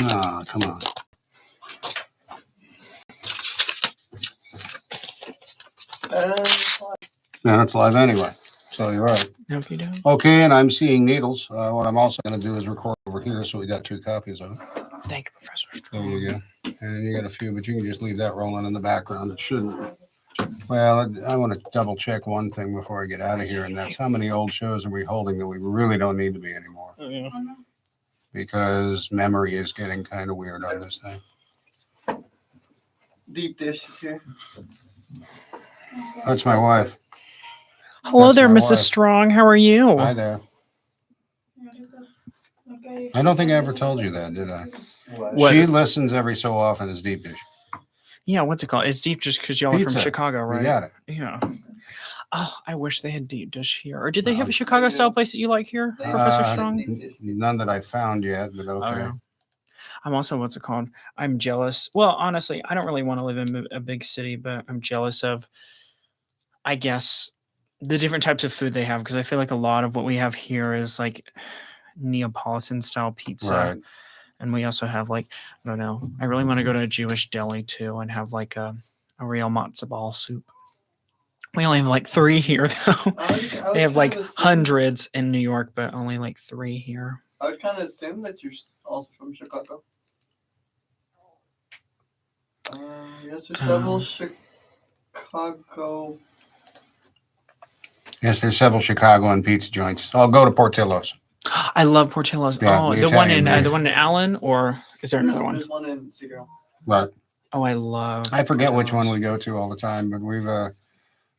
Ah, come on. Yeah, it's live anyway. So you're right. Okay, okay, and I'm seeing needles. What I'm also going to do is record over here, so we got 2 copies of it. Thank you, Professor There Strong. you go. And you got a few, but you can just leave that rolling in the background. It shouldn't. Well, I want to double check one thing before I get out of here, and that's how many old shows are we holding that we really don't need to be anymore? Oh, yeah. Because memory is getting kind of weird on this thing. Deep Dish is here. That's my wife. Hello That's there, my Mrs. wife. Strong. How are you? Hi there. I don't think I ever told you that, did I? What? She listens every so often as Deep Dish. Yeah, what's it called? It's Deep Dish because y'all are from Pizza. Chicago, right? You got it. Yeah. Oh, I wish they had Deep Dish here. Or did they have a Chicago style place that you like here, Professor Strong? None that I found yet, but okay. Oh, I'm also, what's it called? I'm jealous. Well, honestly, I don't really want to live in a big city, but I'm jealous of, I guess, the different types of food they have, because I feel like a lot of what we have here is like Neapolitan style pizza. Right. And we also have like, I don't know, I really want to go to a Jewish deli too and have like a real matzo ball soup. We only have like 3 here though. They have like hundreds in New York, but only like 3 here. I would kind of assume that you're also from Chicago. Yes, there's several Chicago. Yes, there's several Chicagoan pizza joints. I'll go to Portillo's. I love Portillo's. Yeah, the one in Allen, or is there another one? There's one in Cedar. Right. Oh, I love. I forget Portillo's. which one we go to all the time, but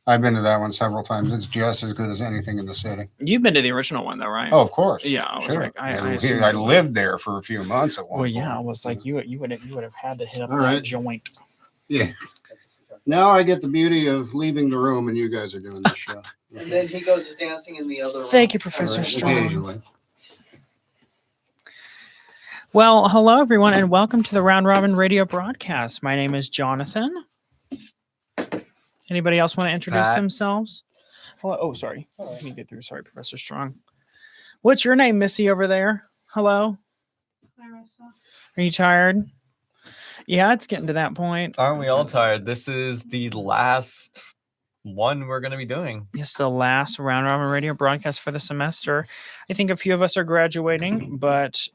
I've been to that one several times. It's just as good as anything in the city. You've been to the original one though, right? Oh, of course. Yeah, I was Sure. like, I lived there for a few months at one Well, point. yeah, I was like, you would have had to hit up All that right. joint. Yeah. Now I get the beauty of leaving the room and you guys are doing this show. And then he goes dancing in the other room. Thank you, Professor Right, Strong. occasionally. Well, hello everyone, and welcome to the Round Robin Radio broadcast. My name is Jonathan. Anybody else want to introduce themselves? Hello. Oh, sorry. Let me get through. Sorry, Professor Strong. What's your name, Missy, over there? Hello. Clarissa. Are you tired? Yeah, it's getting to that point. Aren't we all tired? This is the last one we're going to be doing. It's the last Round Robin Radio broadcast for the semester. I think a few of us are graduating, but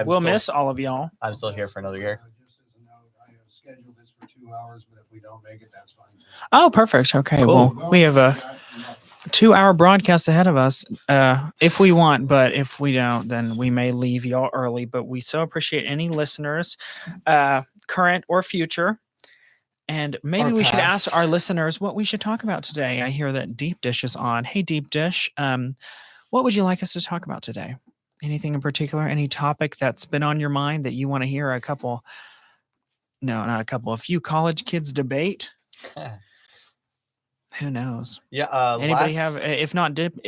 we'll miss all of y'all. I'm still here for another year. Just as a note, I have scheduled this for 2 hours, but if we don't make it, that's fine. Oh, perfect. Okay, Cool. well, we have a 2-hour broadcast ahead of us if we want, but if we don't, then we may leave y'all early. But we so appreciate any listeners, current or future. And maybe we should ask our listeners what we should talk about today. I hear that Deep Dish is on. Hey, Deep Dish, what would you like us to talk about today? Anything in particular? Any topic that's been on your mind that you want to hear a few college kids debate? Who knows? Yeah. Anybody have, if not Deep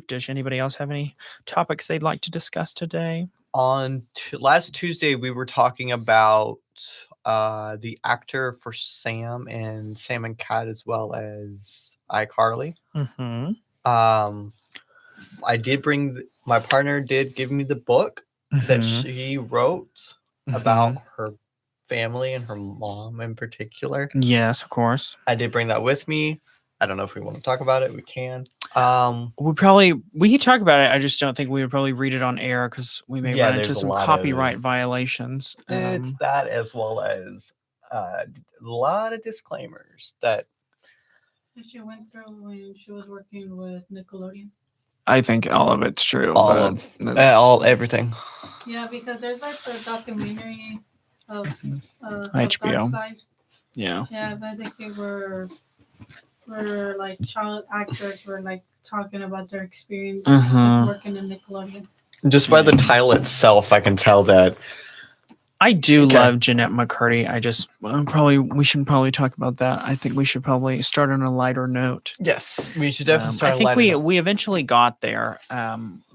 Dish, anybody else have any topics they'd like to discuss today? On last Tuesday, we were talking about the actor for Sam and Sam and Cat, as well as iCarly. Mm-hmm. I did bring my partner did give me the book that she wrote about her family and her mom in particular. Yes, of course. I did bring that with me. I don't know if we want to talk about it. We can. We could talk about it. I just don't think we would probably read it on air because we may run into some copyright violations. It's that, as well as a lot of disclaimers that she went through when she was working with Nickelodeon. I think all of it's true. Everything. Yeah, because there's like the documentary of HBO. Dark Side. Yeah. Yeah, basically we're like child actors were like talking about their experience working in Nickelodeon. Just by the title itself, I can tell that. I do love Jeanette McCurdy. We should probably talk about that. I think we should probably start on a lighter note. Yes, we should definitely start. I think we eventually got there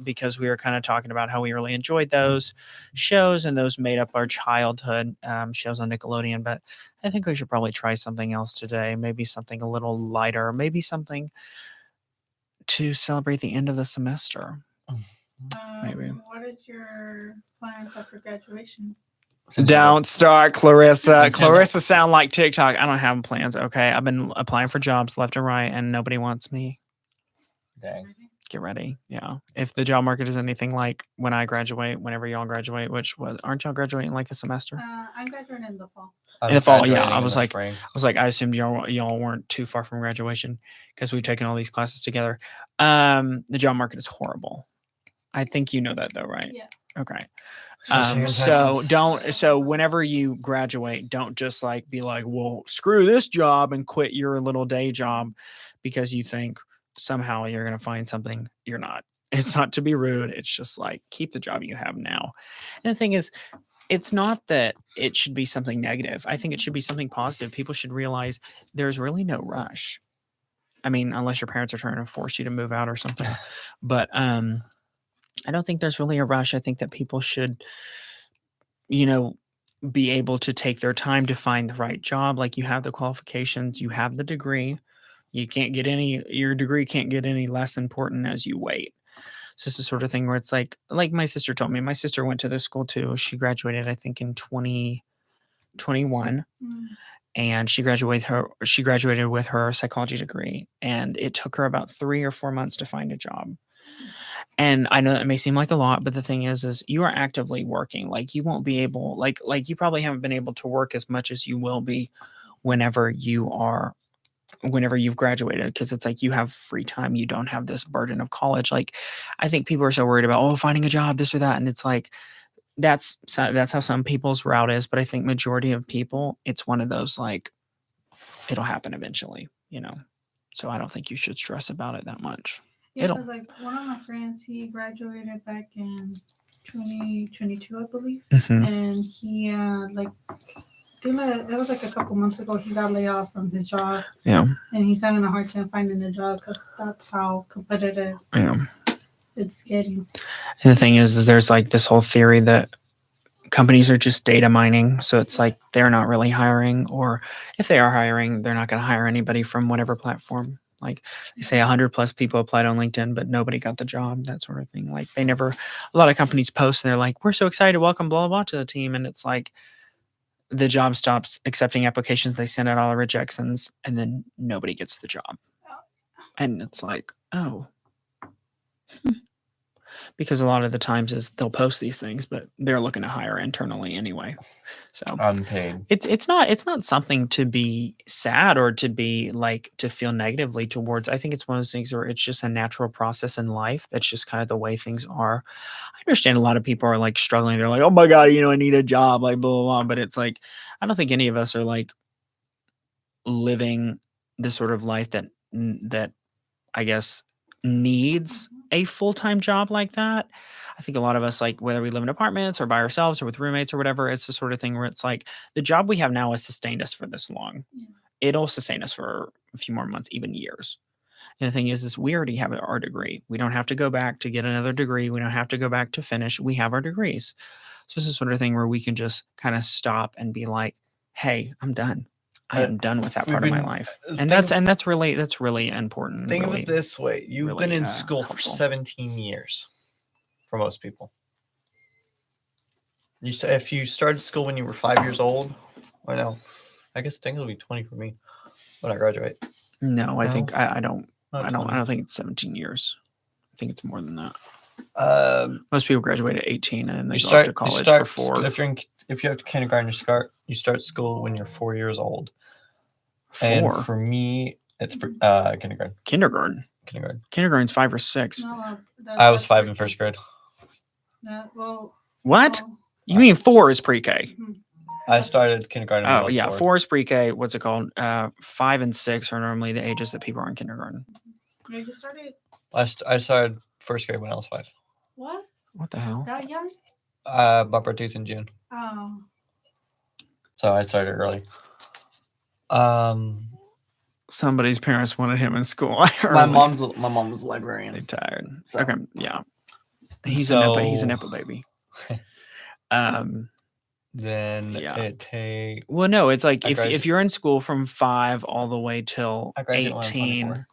because we were kind of talking about how we really enjoyed those shows and those made up our childhood shows on Nickelodeon. But I think we should probably try something else today. Maybe something a little lighter. Maybe something to celebrate the end of the semester. Maybe. What is your plans after graduation? Don't start, Clarissa. Clarissa sound like TikTok. I don't have plans. Okay, I've been applying for jobs left and right, and nobody wants me. Dang. Get ready. Yeah. If the job market is anything like when I graduate, whenever y'all graduate, aren't y'all graduating like a semester? I'm graduating in the fall. I'm In the fall, yeah. graduating I in was the like, spring. I assumed y'all weren't too far from graduation because we've taken all these classes together. The job market is horrible. I think you know that though, right? Yeah. Okay. Especially here in So Texas. whenever you graduate, don't just like be like, well, screw this job and quit your little day job because you think somehow you're going to find something. You're not. It's not to be rude. It's just like keep the job you have now. And the thing is, it's not that it should be something negative. I think it should be something positive. People should realize there's really no rush. I mean, unless your parents are trying to force you to move out or something. But I don't think there's really a rush. I think that people should, be able to take their time to find the right job. Like you have the qualifications, you have the degree. Your degree can't get any less important as you wait. So it's the sort of thing where it's like my sister told me. My sister went to this school too. She graduated, I think, in 2021. And she graduated with her psychology degree, and it took her about 3 or 4 months to find a job. And I know that may seem like a lot, but the thing is you are actively working. Like you won't be able, like you probably haven't been able to work as much as you will be whenever you've graduated, because it's like you have free time. You don't have this burden of college. Like I think people are so worried about finding a job, this or that, and it's like that's how some people's route is. But I think majority of people, it's one of those like it'll happen eventually. So I don't think you should stress about it that much. Yeah, because like one of my friends, he graduated back in 2022, I believe, and he it was like a couple months ago. He got laid off from his job. Yeah, and he's having a hard time finding a job because that's how competitive it's getting. And the thing is there's like this whole theory that companies are just data mining. So it's like they're not really hiring, or if they are hiring, they're not going to hire anybody from whatever platform. Like they say 100 plus people applied on LinkedIn, but nobody got the job, that sort of thing. Like a lot of companies post and they're like, we're so excited, welcome, blah, blah, blah to the team. And it's like the job stops accepting applications. They send out all the rejections and then nobody gets the job. And it's like, oh, because a lot of the times is they'll post these things, but they're looking to hire internally anyway. So Unpaid. It's not something to be sad or to be like to feel negatively towards. I think it's one of those things where it's just a natural process in life. That's just kind of the way things are. I understand a lot of people are like struggling. They're like, oh my God, I need a job, like blah, blah, blah. But it's like, I don't think any of us are like living the sort of life that I guess needs a full-time job like that. I think a lot of us, like whether we live in apartments or by ourselves or with roommates or whatever, it's the sort of thing where it's like the job we have now has sustained us for this long. Yeah. It'll sustain us for a few more months, even years. And the thing is we already have our degree. We don't have to go back to get another degree. We don't have to go back to finish. We have our degrees. So it's the sort of thing where we can just kind of stop and be like, hey, I'm done. I am done with that part of my life. And that's really important. Think really, of it this way. You've been in school for helpful. 17 years for most people. If you started school when you were 5 years old, I guess I think it'll be 20 for me when I graduate. No, I No? think I don't Not 20. I don't think it's 17 years. I think it's more than that. Most people graduate at 18 and they go off to college for 4. If you have kindergarten, you start school when you're 4 years old. 4. And for me, it's kindergarten. Kindergarten. Kindergarten's 5 or 6. No, I was 5 in first grade. What? You mean 4 is pre-K? I started kindergarten. Oh yeah, 4 is pre-K. What's it called? 5 and 6 are normally the ages that people are in kindergarten. You started? I started first grade when I was 5. What? What the hell? That young? My birthday's in June, Oh. so I started early. Somebody's parents wanted him in school. My mom was a librarian. They tired. So. Okay, yeah. He's a nepo baby. Then Yeah. it takes. Well, no, it's like I if you're in school from 5 all the way till I graduated when I was 18, 24.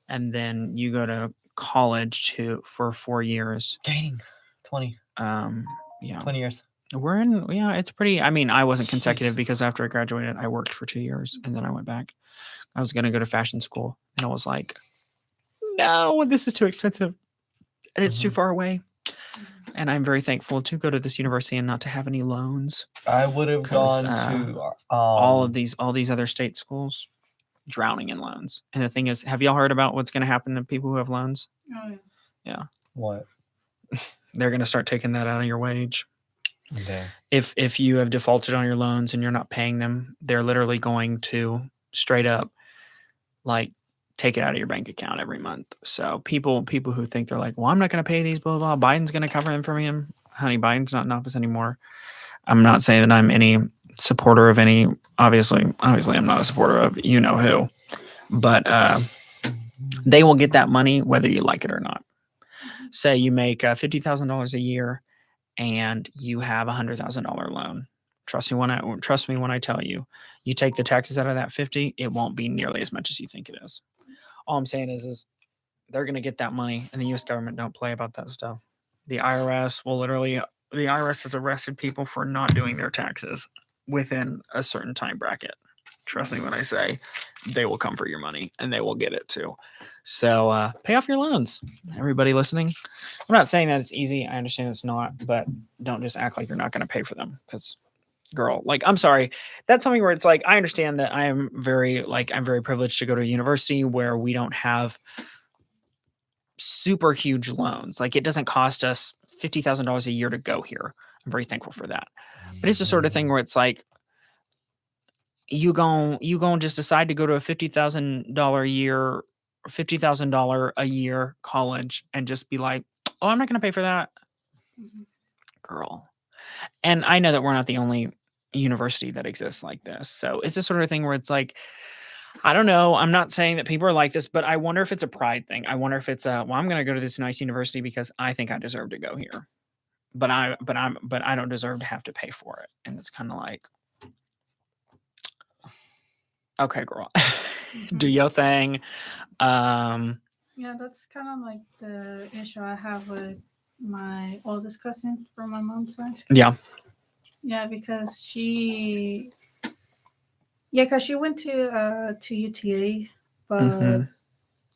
and then you go to college for 4 years. Dang, 20 Yeah. 20 years. We're in, yeah, it's pretty. I mean, I wasn't Jeez. consecutive because after I graduated, I worked for 2 years and then I went back. I was going to go to fashion school and I was like, no, this is too expensive and it's too Mhm. far away. And I'm very thankful to go to this university and not to have any loans. I would have 'Cause, gone to all these other state schools drowning in loans. And the thing is, have y'all heard about what's going to happen to people who have loans? Oh, yeah. what? They're going to start taking that out of your wage. Okay. If you have defaulted on your loans and you're not paying them, they're literally going to straight up like take it out of your bank account every month. So people who think they're like, well, I'm not going to pay these, blah, blah, blah, Biden's going to cover them for me. Honey, Biden's not in office anymore. I'm not saying that I'm any supporter of any, obviously I'm not a supporter of you know who, but they will get that money whether you like it or not. Say you make $50,000 a year and you have $100,000 loan. Trust me when I tell you, you take the taxes out of that 50, it won't be nearly as much as you think it is. All I'm saying is they're going to get that money, and the U.S. government don't play about that stuff. The IRS has arrested people for not doing their taxes within a certain time bracket. Trust me when I say they will come for your money and they will get it too. So pay off your loans. Everybody listening, I'm not saying that it's easy. I understand it's not, but don't just act like you're not going to pay for them because girl, like, I'm sorry. That's something where it's like, I understand that I'm very privileged to go to a university where we don't have super huge loans. Like, it doesn't cost us $50,000 a year to go here. I'm very thankful for that. But it's the sort of thing where it's like, you gon' just decide to go to a $50,000 a year college and just be like, oh, I'm not going to pay for that. Girl. And I know that we're not the only university that exists like this. So it's the sort of thing where it's like, I don't know. I'm not saying that people are like this, but I wonder if it's a pride thing. I wonder if it's well, I'm going to go to this nice university because I think I deserve to go here. But I don't deserve to have to pay for it. And it's kind of like, okay, girl, do your thing. Yeah, that's kind of like the issue I have with my oldest cousin from my mom's side. Yeah. Yeah, because she went to UTA, but Mhm.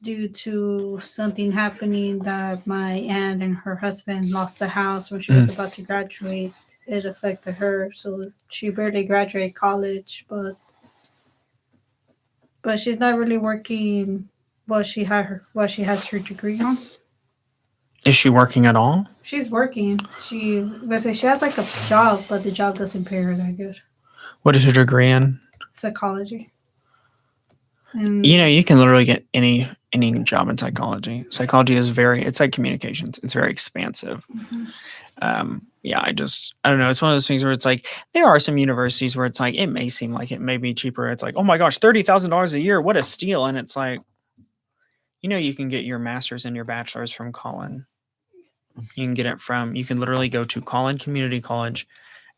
due to something happening that my aunt and her husband lost the house when she was about to graduate, it affected her. So she barely graduated college, but she's not really working what she has her degree on. Is she working at all? She's working. She has like a job, but the job doesn't pay her that good. What is her degree in? Psychology. And You know, you can literally get any job in psychology. Psychology is it's like communications. It's very expansive. Yeah, I don't know. It's one of those things where it's like, there are some universities where it's like, it may seem like it may be cheaper. It's like, oh my gosh, $30,000 a year. What a steal. And it's like, you can get your master's and your bachelor's from Collin. You can literally go to Collin Community College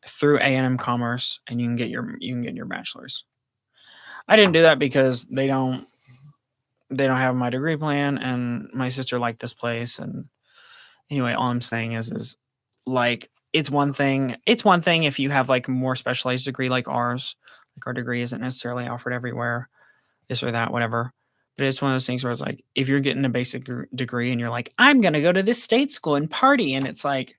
through A&M Commerce and you can get your bachelor's. I didn't do that because they don't have my degree plan, and my sister liked this place. And anyway, all I'm saying is like, it's one thing if you have like a more specialized degree like ours. Like, our degree isn't necessarily offered everywhere, this or that, whatever. But it's one of those things where it's like, if you're getting a basic degree and you're like, I'm going to go to this state school and party. And it's like,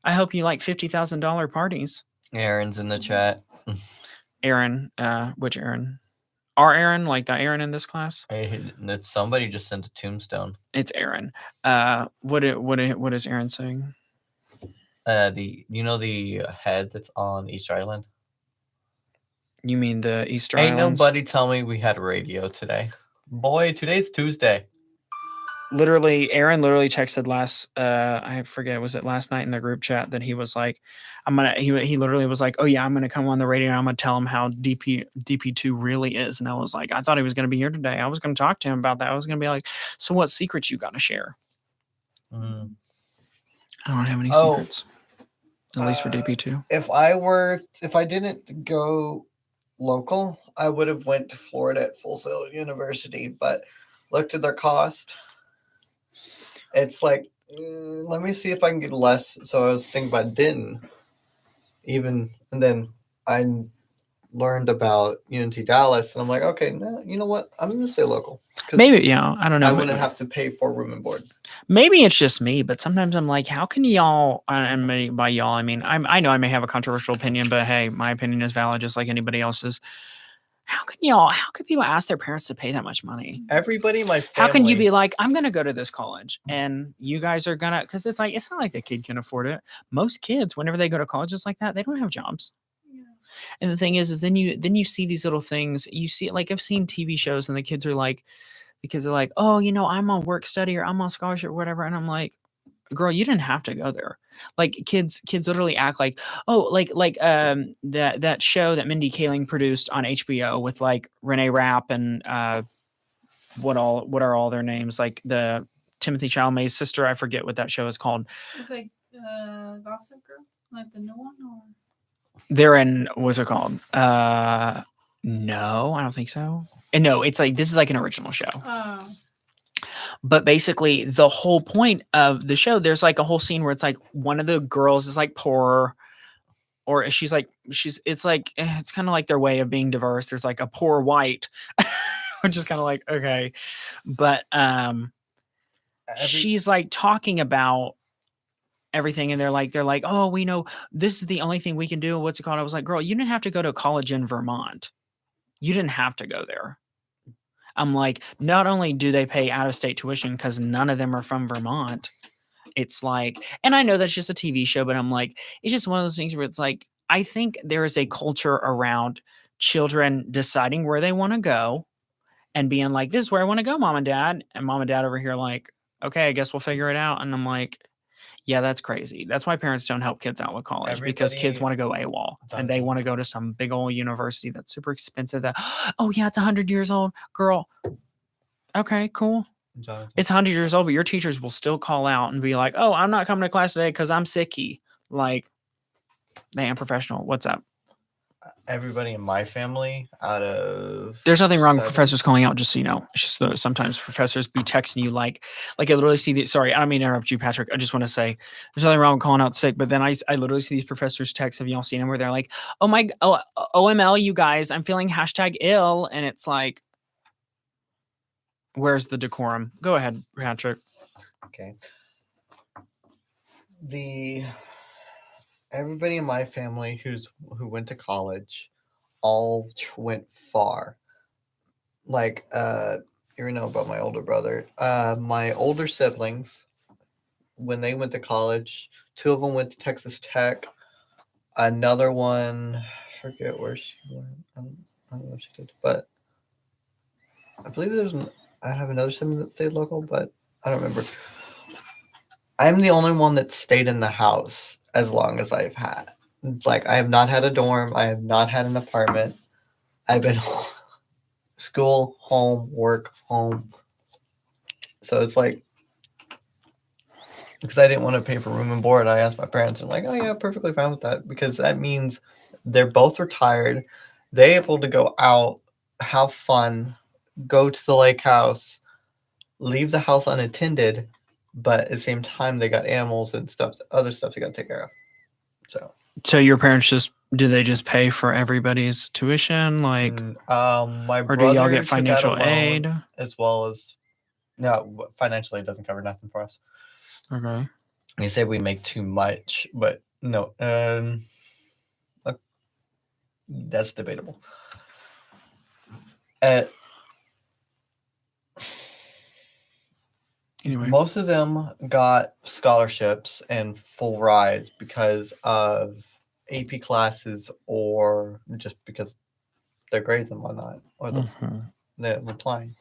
I hope you like $50,000 parties. Aaron's in the chat. Aaron, which Aaron? Our Aaron, like that Aaron in this class? Somebody just sent a tombstone. It's Aaron. What is Aaron saying? The head that's on Easter Island. You mean the Easter Ain't Islands? nobody tell me we had radio today. Boy, today's Tuesday. Aaron literally texted I forget, was it last night in the group chat that he was like, he literally was like, oh yeah, I'm gonna come on the radio and I'm gonna tell him how DP2 really is. And I was like, I thought he was gonna be here today. I was gonna talk to him about that. I was gonna be like, so what secrets you gotta share? I don't have any secrets, at least for DP2. If I didn't go local, I would have went to Florida at Full Sail University, but looked at their cost. It's like, let me see if I can get less. So I was thinking about Denton, and then I learned about UNT Dallas, and I'm like, okay, no, you know what? I'm gonna stay local. 'Cause Maybe, you know, I don't know. I wouldn't have to pay for room and board. Maybe it's just me, but sometimes I'm like, how can y'all, by y'all, I mean, I know I may have a controversial opinion, but hey, my opinion is valid just like anybody else's. How can people ask their parents to pay that much money? Everybody in my family. How can you be like, I'm going to go to this college and you guys are going to, because it's not like the kid can afford it. Most kids, whenever they go to colleges like that, they don't have jobs. Yeah. And the thing is then you see these little things. You see, like I've seen TV shows and the kids are like, oh, you know, I'm on work study or I'm on scholarship or whatever. And I'm like, girl, you didn't have to go there. Like kids literally act like, oh, like that show that Mindy Kaling produced on HBO with like Renee Rapp and what are all their names? Like the Timothy Chalamet's sister, I forget what that show is called. It's like Gossip Girl, like the new one, or They're in, what's it called? No, I don't think so. And no, it's like this is like an original show. But basically, the whole point of the show, there's like a whole scene where it's like one of the girls is like poor, or it's kind of like their way of being diverse. There's like a poor white, which is kind of like, okay. But she's like talking about everything, and they're like, oh, we know this is the only thing we can do. What's it called? I was like, girl, you didn't have to go to college in Vermont. You didn't have to go there. I'm like, not only do they pay out-of-state tuition because none of them are from Vermont, it's like, and I know that's just a TV show, but I'm like, it's just one of those things where it's like, I think there is a culture around children deciding where they want to go and being like, this is where I want to go, mom and dad. And mom and dad over here like, okay, I guess we'll figure it out. And I'm like, yeah, that's crazy. That's why parents don't help kids out with college because kids want to go AWOL and they want to go to some big old university that's super expensive. That, oh yeah, it's 100 years old, girl. Okay, cool. Jonathan. It's 100 years old, but your teachers will still call out and be like, oh, I'm not coming to class today because I'm sicky. Like, they ain't professional. What's up? Everybody in my family, out of There's nothing wrong with 7. professors calling out, just so you know. It's just that sometimes professors be texting you like I literally see sorry, I don't mean to interrupt you, Patrick. I just want to say there's nothing wrong with calling out sick, but then I literally see these professors text. Have y'all seen them where they're like, OML, you guys, I'm feeling #ill. And it's like, where's the decorum? Go ahead, Patrick. Okay. Everybody in my family who went to college all went far. Like, you know about my older brother. My older siblings, when they went to college, 2 of them went to Texas Tech. Another one, I forget where she went. I don't know what she did, but I believe I have another sibling that stayed local, but I don't remember. I'm the only one that stayed in the house as long as I've had. Like, I have not had a dorm. I have not had an apartment. I've been school, home, work, home. So it's like, because I didn't want to pay for room and board, I asked my parents, and I'm like, oh yeah, perfectly fine with that, because that means they're both retired. They're able to go out, have fun, go to the lake house, leave the house unattended, but at the same time they got animals and other stuff they got to take care of. So your parents do they just pay for everybody's tuition? Like, my or brother do y'all get took out a financial loan, aid? as well as, no, financially it doesn't cover nothing for us. Okay. You say we make too much, but no, that's debatable. Anyway, Most of them got scholarships and full rides because of AP classes, or just because their grades and whatnot, or they're applying.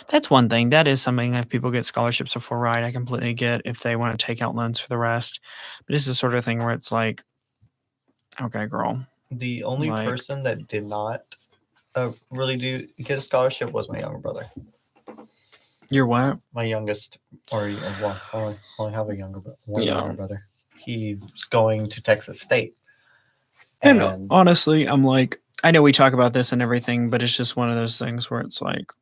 That's one thing. That is something. If people get scholarships or full ride, I completely get if they want to take out loans for the rest. But this is the sort of thing where it's like, okay, girl. The only person that did not really get a scholarship was my younger brother. You're what? My youngest, or well, I only have a younger brother. He's going to Texas State. And honestly, I'm like, I know we talk about this and everything, but it's just one of those things where it's like,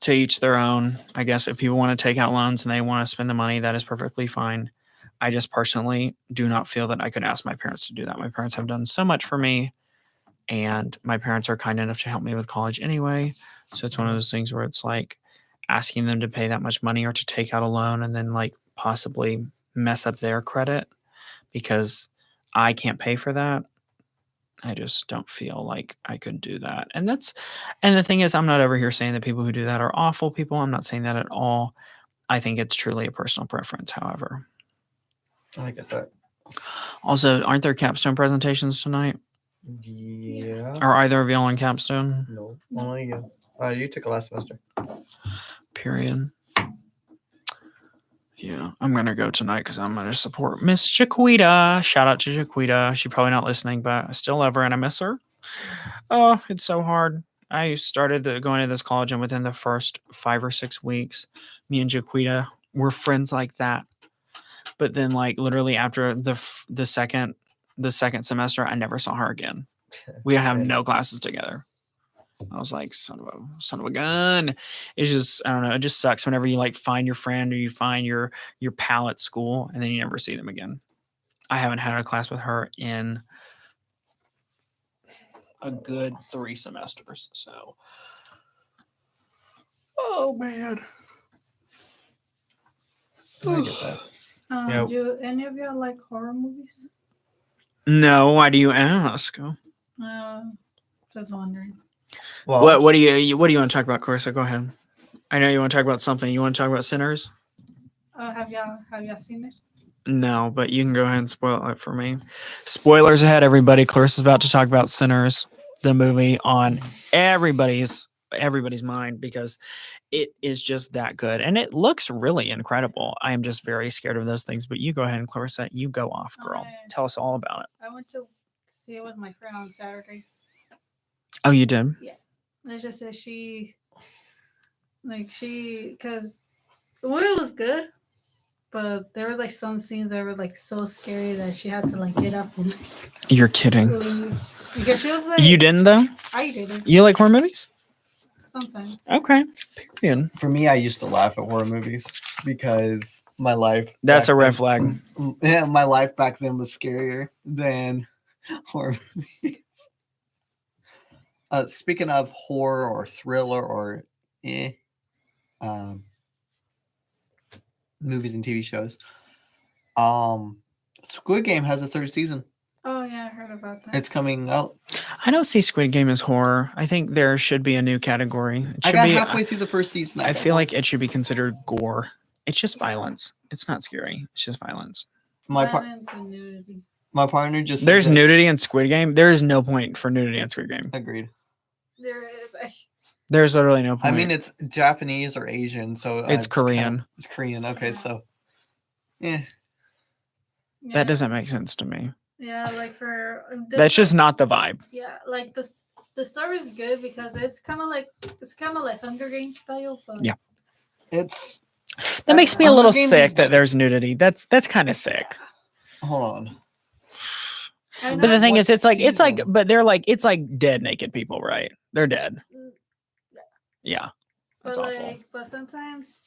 to each their own. I guess if people want to take out loans and they want to spend the money, that is perfectly fine. I just personally do not feel that I could ask my parents to do that. My parents have done so much for me, and my parents are kind enough to help me with college anyway. So it's one of those things where it's like asking them to pay that much money or to take out a loan and then like possibly mess up their credit because I can't pay for that. I just don't feel like I could do that. And the thing is, I'm not over here saying that people who do that are awful people. I'm not saying that at all. I think it's truly a personal preference, however. I get that. Also, aren't there capstone presentations tonight? Yeah. Are either of y'all on capstone? No, only you. You took it last semester. Period. Yeah, I'm gonna go tonight because I'm gonna support Miss Jaquita. Shout out to Jaquita. She's probably not listening, but I still love her and I miss her. Oh, it's so hard. I started going to this college, and within the first 5 or 6 weeks, me and Jaquita were friends like that. But then, like literally after the second semester, I never saw her again. We have no classes together. I was like, son of a gun. It's just, I don't know. It just sucks whenever you like find your friend or you find your pal at school and then you never see them again. I haven't had a class with her in a good 3 semesters. So, oh man. I get that. Yep. Do any of y'all like horror movies? No, why do you ask? Just wondering. Well, What do you want to talk about, Carissa? Go ahead. I know you want to talk about something. You want to talk about Sinners? Have y'all seen it? No, but you can go ahead and spoil it for me. Spoilers ahead, everybody. Clarissa's about to talk about Sinners, the movie on everybody's mind because it is just that good and it looks really incredible. I am just very scared of those things. But you go ahead and Clarissa, you go off, girl. Tell us all about it. I went to see it with my friend on Saturday. Oh, you did? It's just that because the movie was good, but there were like some scenes that were like so scary that she had to like get up and You're kidding. leave. Because she was like, You didn't though? I didn't. You like horror movies? Sometimes. Okay. Period. for me, I used to laugh at horror movies because my life. That's back a red then- flag. Yeah, my life back then was scarier than horror movies. Speaking of horror or thriller or movies and TV shows, Squid Game has a 3rd season. Oh yeah, I heard about that. It's coming out. I don't see Squid Game as horror. I think there should be a new category. It I should got be, halfway through the 1st season. I feel like it should be considered gore. It's just violence. It's not scary. It's just violence. my Violence and nudity. partner just said There's that- nudity in Squid Game. There is no point for nudity in Squid Game. Agreed. There is. There's literally no point. I mean, it's Japanese or Asian, so It's just Korean. It's Korean. Okay, Yeah. so yeah, That doesn't make sense to me. Yeah, like for That's just not the vibe. Yeah, like the story is good because it's kind of like Hunger Games style, but Yeah. it's. That makes me a Hunger little Games is sick that better. there's nudity. That's kind of sick. Hold on. I But the know- thing What is, it's like, season? but they're like, it's like dead naked people, right? They're dead. Yeah. That's but awful. but sometimes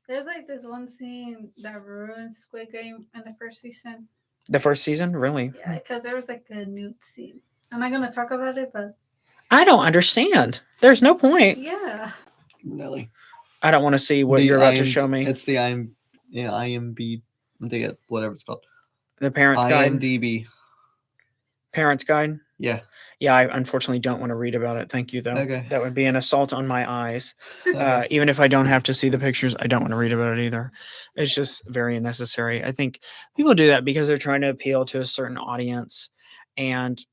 there's like this one scene that ruins Squid Game in the 1st season. The first season, really? Yeah, because there was like a nude scene. I'm not gonna talk about it, but I don't understand. There's no point. yeah. Really. I don't want to see what The you're about to IM show me. It's the IMB. Whatever it's called. The parents' guide. IMDb. Parents' guide. Yeah. Yeah, I unfortunately don't want to read about it. Thank you, though. Okay. That would be an assault on my eyes. Okay. Even if I don't have to see the pictures, I don't want to read about it either. It's just very unnecessary. I think people do that because they're trying to appeal to a certain audience. And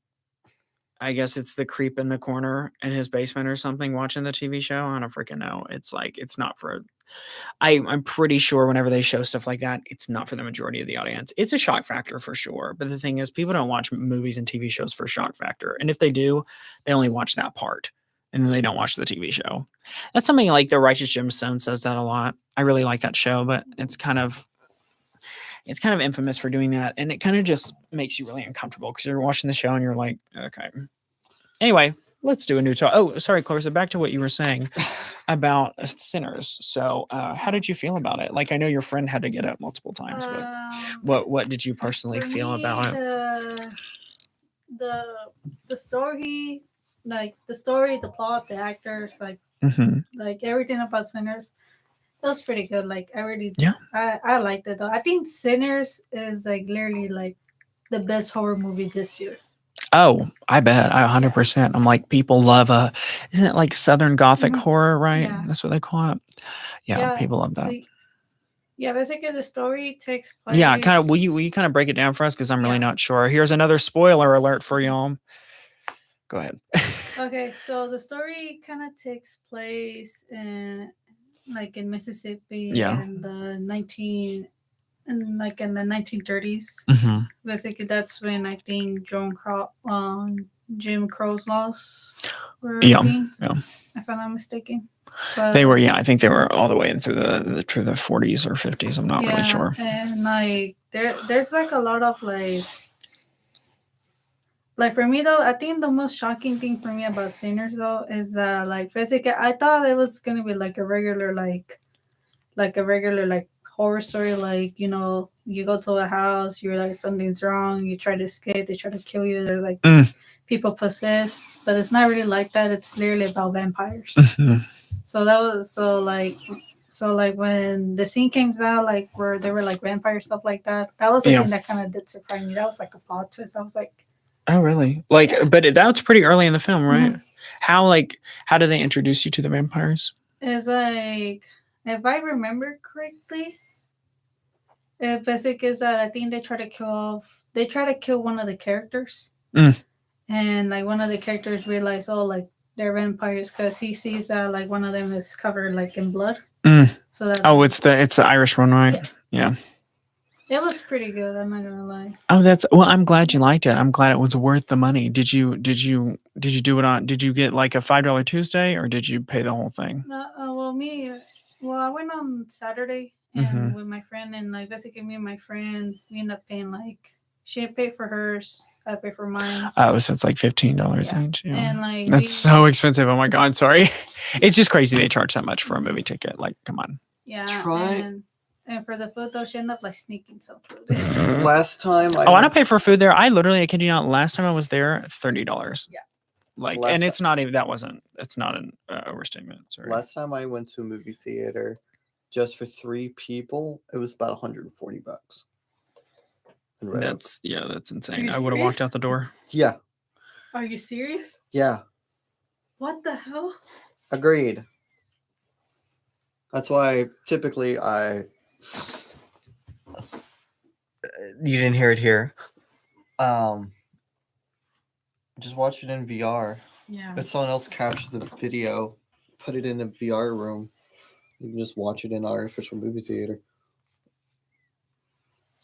I guess it's the creep in the corner in his basement or something watching the TV show. I don't freaking know. It's like, it's not for, I'm pretty sure whenever they show stuff like that, it's not for the majority of the audience. It's a shock factor for sure. But the thing is, people don't watch movies and TV shows for shock factor. And if they do, they only watch that part and then they don't watch the TV show. That's something like The Righteous Gemstone says that a lot. I really like that show, but it's kind of infamous for doing that. And it kind of just makes you really uncomfortable because you're watching the show and you're like, okay. Anyway, let's do a new talk. Oh, sorry, Clarissa. Back to what you were saying about Sinners. So, how did you feel about it? Like, I know your friend had to get up multiple times, but what did you personally For feel me, about it? The story, like the story, the plot, the actors, Hmm. like everything about Sinners, it was pretty good. Like I really, Yeah. I liked it though. I think Sinners is like literally like the best horror movie this year. Oh, I bet. I 100%. I'm like, people love isn't it like Southern Gothic Mhm. horror, right? Yeah. That's what they call it. Yeah, people love that. Yeah, basically the story takes place. Yeah, kind of. Will you kind of break it down for us? Because I'm really Yeah. not sure. Here's another spoiler alert for y'all. Go ahead. Okay, so the story kind of takes place in like in Mississippi Yeah. in the 1930s. Hmm. Basically, that's when I think Jim Crow's laws were Yeah, being, yeah. if I'm not mistaken. But They were, yeah. I think they were all the way into the 40s or 50s. I'm not really sure. And like there's like a lot of like for me though, I think the most shocking thing for me about Sinners though is that like basically I thought it was gonna be like a regular horror story, like you know you go to a house, you're like something's wrong, you try to escape, they try to kill you, they're like people possessed, but it's not really like that. It's literally about vampires. Mhm. So that was so like when the scene came out, like where they were like vampire stuff like that, that was the Yeah. thing that kind of did surprise me. That was like a plot twist. I was like, Oh, really? Like, Yeah. but that's pretty early in the film, right? Mhm. How do they introduce you to the vampires? it's like if I remember correctly, it basically is that I think they try to kill one of the characters. Mm. And like one of the characters realize, oh, like they're vampires because he sees that like one of them is covered like in blood. Mm. So that's Oh, it's the Irish one, right? Yeah. it was pretty good. I'm not gonna lie. Oh, I'm glad you liked it. I'm glad it was worth the money. Did you do it on? Did you get like a $5 Tuesday or did you pay the whole thing? No, I went on Saturday and with my friend, and like basically me and my friend, we ended up paying like she paid for hers, I paid for mine. Oh, so it's like $15 Yeah. each. Yeah. And like That's so expensive. Oh my God, sorry. It's just crazy they charge that much for a movie ticket. Like, come on. yeah. Try- And for the food though, she ended up like sneaking some food. Last time Oh, I don't pay for food there. I kid you not, last time I was there, $30. Yeah. Like, Last and it's not even, it's not an overstatement. Sorry. Last time I went to a movie theater, just for 3 people, it was about $140. in Red Oak. That's Are insane. you I would have walked serious? out the door. Yeah, Are you serious? yeah, What the hell? agreed. That's why typically you didn't hear it here. Just watch it in VR. Yeah. If someone else captured the video, put it in a VR room, you can just watch it in an artificial movie theater.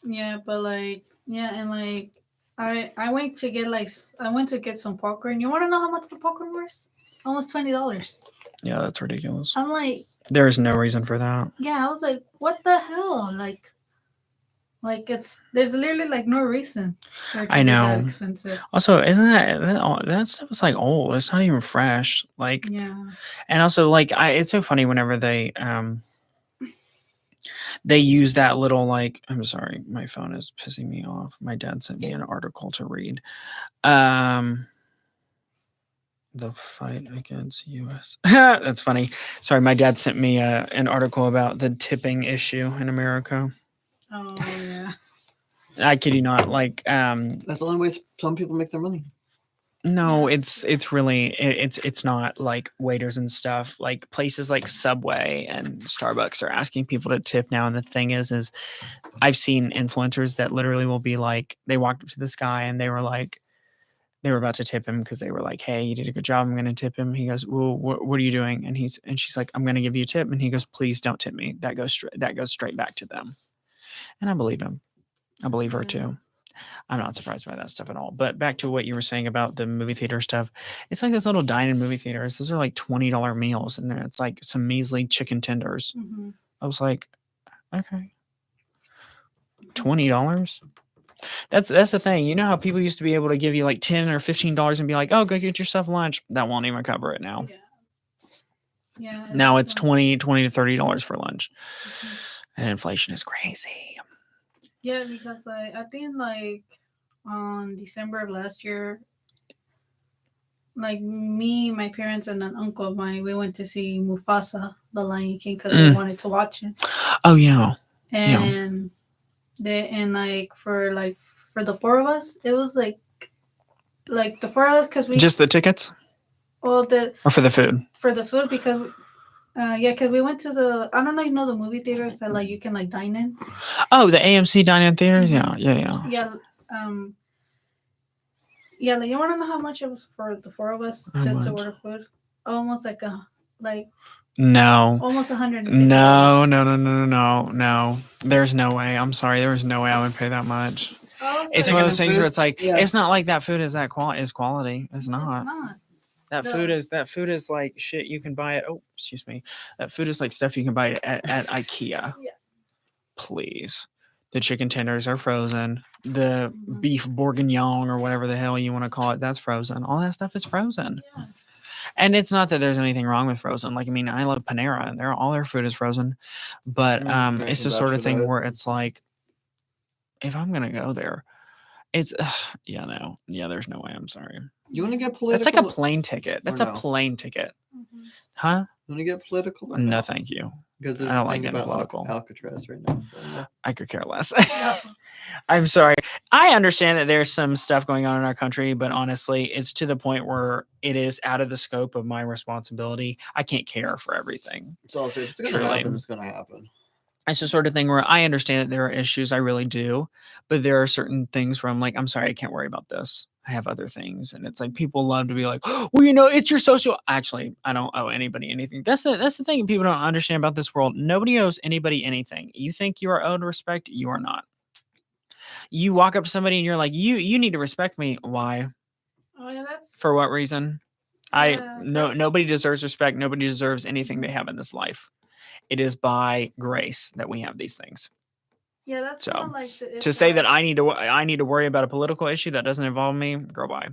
Yeah, but like and like I went to get some popcorn. You want to know how much the popcorn was? Almost $20. Yeah, that's ridiculous. I'm like, There's no reason for that. yeah, I was like, what the hell? Like there's literally like no reason for it to I be know. that expensive. Also, isn't that stuff is like old? It's not even fresh. Like, Yeah. and also like it's so funny whenever they use that little like, I'm sorry, my phone is pissing me off. My dad sent me an article to read. The fight against US. That's funny. Sorry, my dad sent me an article about the tipping issue in America. Oh yeah. I kid you not. Like, That's the only way some people make their money. no, Yeah. it's really it's not like waiters and stuff. Like places like Subway and Starbucks are asking people to tip now. And the thing is I've seen influencers that literally will be like, they walked up to this guy and they were like, they were about to tip him because they were like, hey, you did a good job, I'm going to tip him. He goes, well, what are you doing? And she's like, I'm going to give you a tip. And he goes, please don't tip me. That goes straight back to them. And I believe him. I believe her too. I'm not surprised by that stuff at all. But back to what you were saying about the movie theater stuff. It's like this little dine-in movie theaters. Those are like $20 meals. And then it's like some measly chicken tenders. Mm-hmm. I was like, okay. $20? That's the thing. You know how people used to be able to give you like $10 or $15 and be like, "Oh, go get yourself lunch." That won't even cover it now. Yeah. Yeah. Now it's that's, 20 to $30 for lunch, mhm. and inflation is crazy. Yeah, because I think like on December of last year, like me, my parents, and an uncle of mine, we went to see Mufasa, the Lion King, because we wanted to watch it. Oh yeah. And like for the four of us, it was like the four of us because we Just the tickets, or for the food? for the food because because we went to I don't know, you know, the movie theaters that like you can like dine in. Oh, the AMC dine-in theaters. Mhm. Yeah. Yeah, like you want to know how much it was for the four of us How just to much? order food? Almost like No. almost $150. No. There's no way. I'm sorry. There was no way I would pay that much. Oh, It's so one of Chicken those and things where it's food? like Yeah. it's not like that food is quality. It's it's not. not. That food is like shit you can buy at excuse me. That food is like stuff you can buy at IKEA. Yeah. Please. The chicken tenders are frozen. The Mhm. beef bourguignon or whatever the hell you want to call it, that's frozen. All that stuff is frozen. Yeah. And it's not that there's anything wrong with frozen. Like, I mean, I love Panera and all their food is frozen. But I it's can the vouch sort for of thing that. where it's like, if I'm gonna go there, it's there's no way. I'm sorry. You want to get That's political? like a plane ticket. That's a no? plane ticket. Mhm. Huh? You want to get political? Or No, thank you. Because there's I a don't like thing getting about political. Alcatraz right now. So, yeah. I could care less. No. I'm sorry. I understand that there's some stuff going on in our country, but honestly, it's to the point where it is out of the scope of my responsibility. I can't care for everything. It's also, if it's going to Truly. happen, it's going to happen. It's the sort of thing where I understand that there are issues. I really do. But there are certain things where I'm like, I'm sorry, I can't worry about this. I have other things. And it's like people love to be like, well, it's your social. Actually, I don't owe anybody anything. That's the thing people don't understand about this world. Nobody owes anybody anything. You think you are owed respect, you are not. You walk up to somebody and you're like, you need to respect me. Why? Oh yeah, that's For what reason? Yeah, Nobody deserves respect. Nobody deserves anything they have in this life. It is by grace that we have these things. Yeah, that's So, kind of like To say that I need to worry about a political issue that doesn't involve me, girl, bye.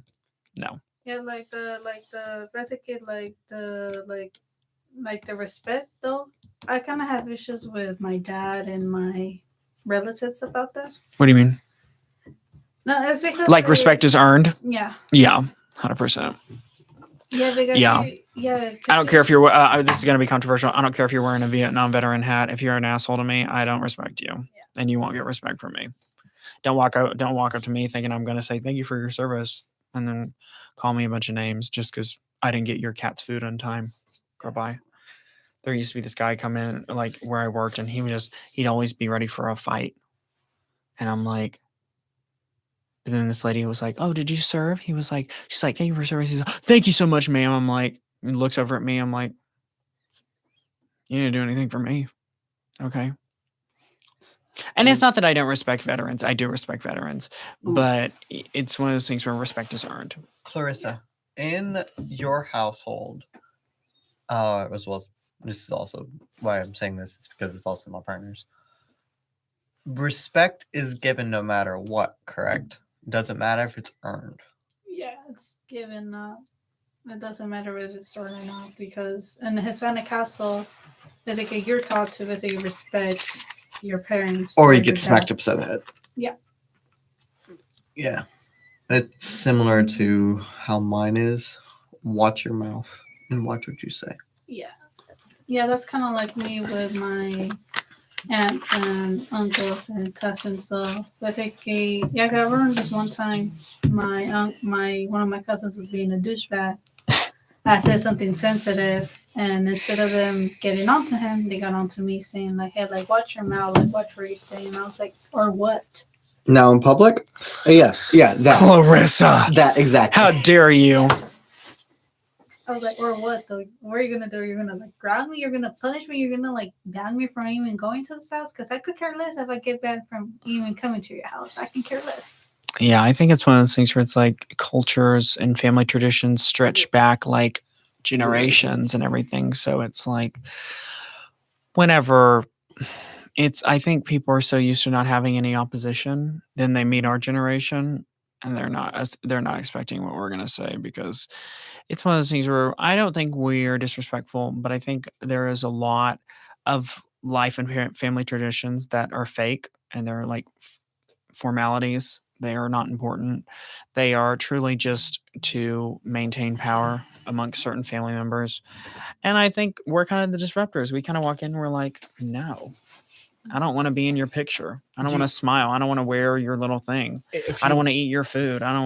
No. Yeah, like the basically like the respect though. I kind of have issues with my dad and my relatives about that. What do you mean? No, it's because Like respect is earned? Yeah. Yeah, 100%. Yeah, because Yeah. I don't care if you're. This is going to be controversial. I don't care if you're wearing a Vietnam veteran hat. If you're an asshole to me, I don't respect you, and you won't get respect from me. Don't walk up to me thinking I'm going to say thank you for your service, and then call me a bunch of names just because I didn't get your cat's food on time. Girl, bye. There used to be this guy come in like where I worked, and he'd always be ready for a fight, and I'm like. And then this lady was like, "Oh, did you serve?" She's like, "Thank you for serving." He's like, "Thank you so much, ma'am." I'm like, he looks over at me. I'm like, "You didn't do anything for me." Okay. And it's not that I don't respect veterans. I do respect veterans, but it's one of those things where respect is earned. Clarissa, in your household, as well as this is also why I'm saying this is because it's also my partner's. Respect is given no matter what, correct? Doesn't matter if it's earned. Yeah, it's given. It doesn't matter if it's earned or not because in the Hispanic household, basically you're taught to basically respect your parents. Or you your get smacked dad. upside the head. Yeah. Yeah. It's similar to how mine is. Watch your mouth and watch what you say. Yeah. Yeah, that's kind of like me with my aunts and uncles and cousins. So basically, I remember this one time, my one of my cousins was being a douchebag. I said something sensitive, and instead of them getting onto him, they got onto me saying like, "Hey, like watch your mouth, like watch what you're saying." And I was like, "Or what?" Now in public? Yeah, that. Clarissa, That, exactly. how dare you? I was like, "Or what? Though? What are you gonna do? You're gonna like ground me? You're gonna punish me? You're gonna like ban me from even going to this house? Because I could care less if I get banned from even coming to your house. I can care less." Yeah, I think it's one of those things where it's like cultures and family traditions stretch back like generations and everything. So it's like whenever I think people are so used to not having any opposition, then they meet our generation and they're not expecting what we're going to say, because it's one of those things where I don't think we're disrespectful, but I think there is a lot of life and family traditions that are fake, and they're like formalities. They are not important. They are truly just to maintain power amongst certain family members. And I think we're kind of the disruptors. We kind of walk in and we're like, no, I don't want to be in your picture. I don't want to smile. I don't want to wear your little thing. I don't want to eat your food. I don't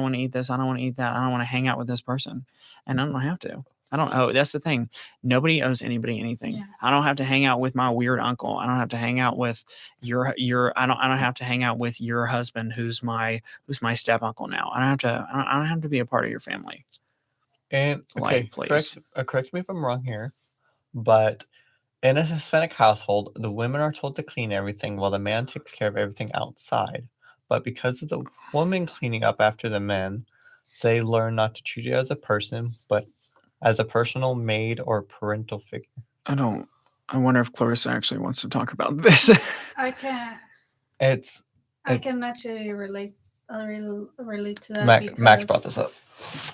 want to eat this. I don't want to eat that. I don't want to hang out with this person. And I don't have to. I don't owe. That's the thing. Nobody owes anybody anything. Yeah. I don't have to hang out with my weird uncle. I don't have to hang out with your I don't have to hang out with your husband who's my step uncle now. I don't have to be a part of your family. And okay, Like, please. correct me if I'm wrong here, but in a Hispanic household, the women are told to clean everything while the man takes care of everything outside. But because of the woman cleaning up after the men, they learn not to treat you as a person, but as a personal maid or parental figure. I wonder if Clarissa actually wants to talk about this. I can't. It's I can actually relate to that. Max brought this up.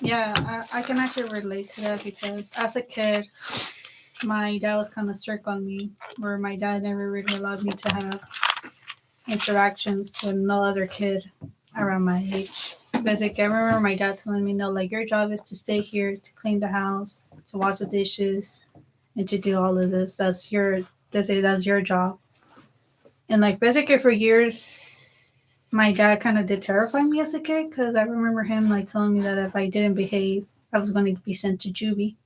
Yeah, I can actually relate to that because as a kid, my dad was kind of strict on me, where my dad never really allowed me to have interactions with no other kid around my age. Basically, I remember my dad telling me, no, like, your job is to stay here, to clean the house, to wash the dishes, and to do all of this. That's your job. And like, basically for years, my dad kind of did terrify me as a kid, because I remember him like telling me that if I didn't behave, I was going to be sent to juvie.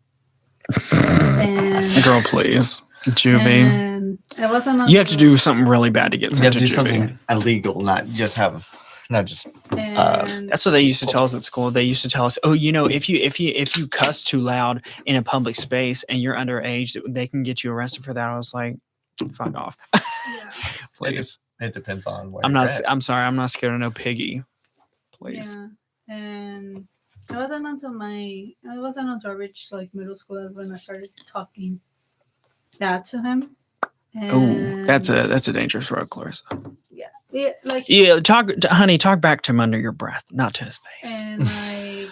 And Girl, please. Juvie. And it wasn't. You have to do something really bad to get You sent have to to do juvie. something illegal, not just. And That's what they used to tell us at school. They used to tell us, "Oh, if you cuss too loud in a public space and you're underage, they can get you arrested for that." I was like, "Fuck off, yeah. please." It depends on where I'm you're not. at. I'm sorry. I'm not scared of no piggy. Please. Yeah, and it wasn't until I reached like middle school that's when I started talking bad to him. Oh, that's And a dangerous road, Clarissa. yeah, like Yeah, honey, talk back to him under your breath, not to his face. and like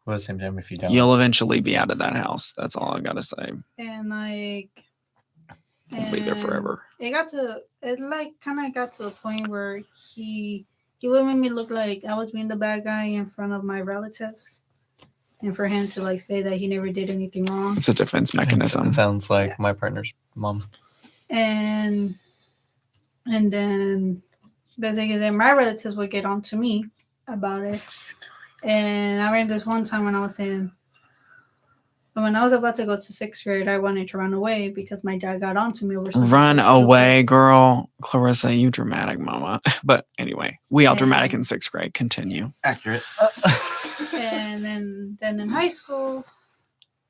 Well, at the same time, if you don't, You'll eventually be out of that house. That's all I gotta say. and like Won't be there and forever. It kind of got to a point where he would make me look like I was being the bad guy in front of my relatives, and for him to like say that he never did anything wrong. It's a defense mechanism. it sounds like my partner's mom. And then basically then my relatives would get on to me about it. And I remember this one time when I was about to go to 6th grade, I wanted to run away because my dad got on to me over something. Run so away, girl. Clarissa, you dramatic mama. But anyway, we all dramatic in 6th grade. Continue. Accurate. stupid. And then in high school,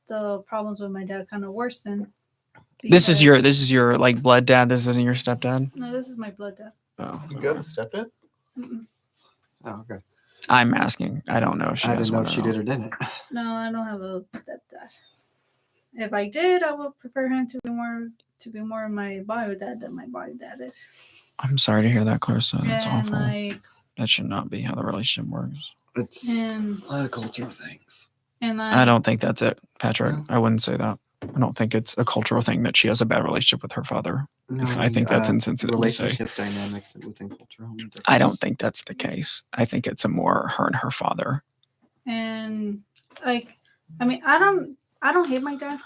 the problems with my dad kind of worsened. This is your like blood dad. This isn't your stepdad. No, this is my blood dad. Oh, You have a stepdad? Mm-mm. Oh, okay. I'm asking. I don't know if she. I has didn't know one if or she not. did or didn't. No, I don't have a stepdad. If I did, I would prefer him to be more my bio dad than my body dad is. I'm sorry to hear that, Clarissa. That's and awful. like That should not be how the relationship works. It's and a lot of cultural things. and I don't think that's it, Patrick. I wouldn't say that. I don't think it's a cultural thing that she has a bad relationship with her father. No, I think that's insensitive to say. relationship dynamics within cultural difference. I don't think that's the case. I think it's a more her and her father. and like I mean I don't hate my dad.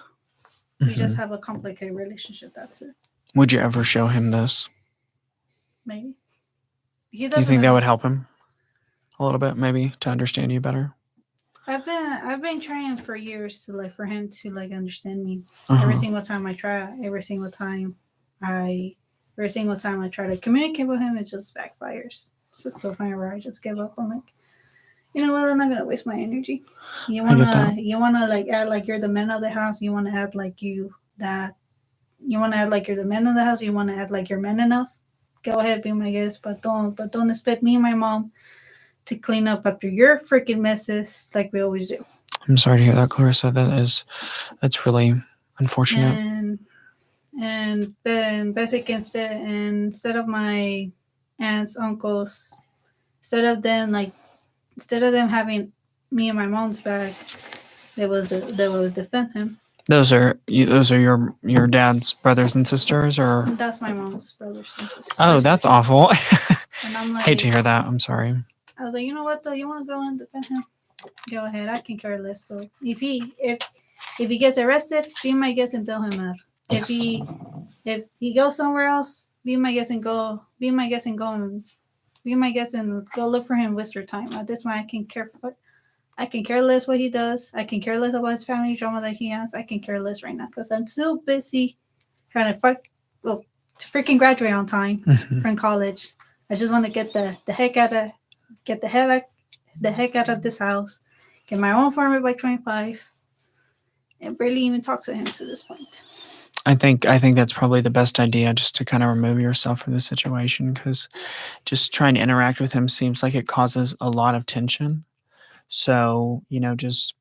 We Mhm. just have a complicated relationship. That's it. Would you ever show him this? Maybe. He Do you doesn't. think that know. would help him a little bit, maybe, to understand you better? I've been trying for years to for him to understand me. Uh-huh. Every single time I try, every single time I try to communicate with him, it just backfires. It's just to a point where I just give up. I'm like, you know what? I'm not gonna waste my energy. You wanna act like you're the man of the house. You wanna act like you wanna act like you're the man of the house. You wanna act like you're man enough. Go ahead, be my guest, but don't expect me and my mom to clean up after your freaking messes like we always do. I'm sorry to hear that, Clarissa. That's really unfortunate. and then basic instead of my aunts, uncles, instead of them having me and my mom's back, they was defend him. Those are your dad's brothers and sisters, or That's my mom's brothers and sisters. oh, that's awful. And I'm like, Hate to hear that. I'm sorry. I was like, you know what though? You want to go and defend him? Go ahead. I can care less though. If he gets arrested, be my guest and bail him out. Yes. If he goes somewhere else, be my guest and go. Be my guest and go and be my guest and go look for him. Waste your time. At this point, I can care less what he does. I can care less about his family drama that he has. I can care less right now because I'm so busy trying to freaking graduate on time from college. I just want to get the heck out of this house, get my own apartment by 25, and barely even talk to him to this point. I think that's probably the best idea, just to kind of remove yourself from the situation, because just trying to interact with him seems like it causes a lot of tension. So, just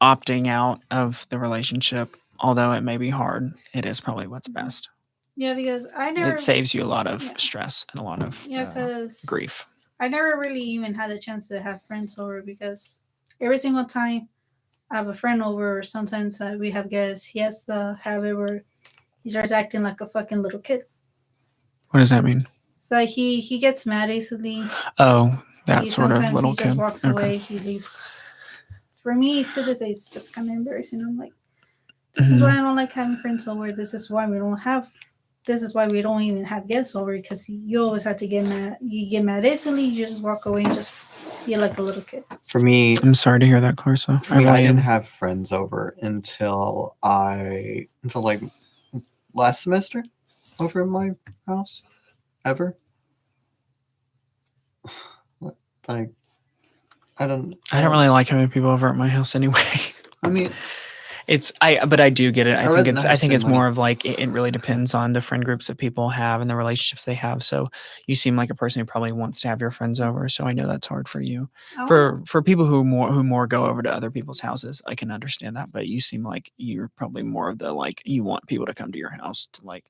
opting out of the relationship, although it may be hard, it is probably what's best. Yeah, because It saves you a lot of Yeah. stress and a lot of because grief. I never really even had a chance to have friends over because every single time I have a friend over, or sometimes we have guests, he has the habit where he starts acting like a fucking little kid. What does that mean? So he gets mad easily. Oh, that He sort of sometimes little he kid. just walks Okay. away. He leaves. For me, to this day, it's just kind of embarrassing. I'm like, this is why I don't like having friends over. This is why we don't even have guests over, because you always have to get mad. You get mad instantly. You just walk away and just be like a little kid. For me, I'm sorry to hear that, Clarissa. I didn't have friends over until like last semester over at my house. Ever. Like, I don't really like having people over at my house anyway. I mean, but I do get it. I think rather it's not more spend of like it really depends on the friend groups that people have and the relationships they have. So you seem like a person who probably wants to have your friends over. So I know that's hard for you. Oh, For people who more go over to other people's houses, I can understand that. But you seem like you're probably more of the like you want people to come to your house to like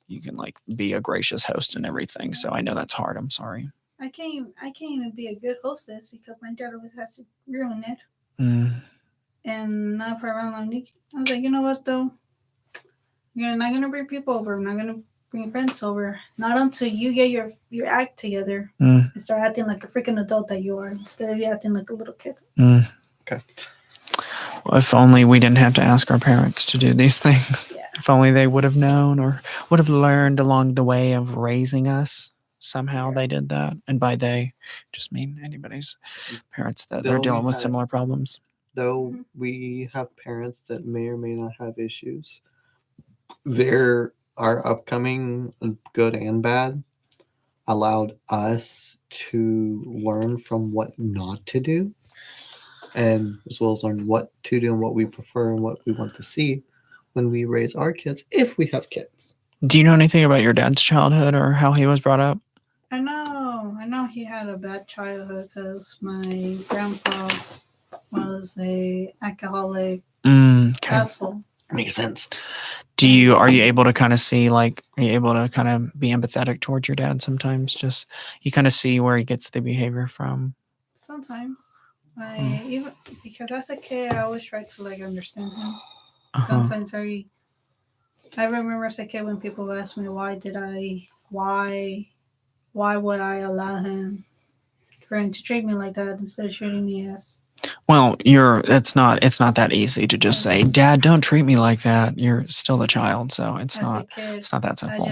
you can like be a gracious host and everything. So I know that's hard. I'm sorry. I can't even be a good hostess because my dad always has to ruin it. And not for around like Nikki. I was like, you know what though? You're not gonna bring people over. I'm not gonna bring friends over. Not until you get your act together and start acting like a freaking adult that you are, instead of you acting like a little kid. okay. Well, if only we didn't have to ask our parents to do these things. Yeah. If only they would have known or would have learned along the way of raising us. Somehow they did that. And by they, just mean anybody's parents that Though are we dealing with had- similar problems. Though we have parents that may or may not have issues, there are upcoming good and bad allowed us to learn from what not to do, and as well as learn what to do and what we prefer and what we want to see when we raise our kids, if we have kids. Do you know anything about your dad's childhood or how he was brought up? I know he had a bad childhood because my grandpa was a alcoholic Okay. asshole. Makes sense. Are you able to kind of see, like, are you able to kind of be empathetic towards your dad sometimes? Just, you kind of see where he gets the behavior from. Sometimes even because as a kid I always tried to like understand him. Uh-huh. Sometimes I remember as a kid when people asked me why would I allow him to treat me like that instead of treating me as. Well, it's not that easy to just say, Dad, don't treat me like that. You're still a child, so it's as a not kid, that simple.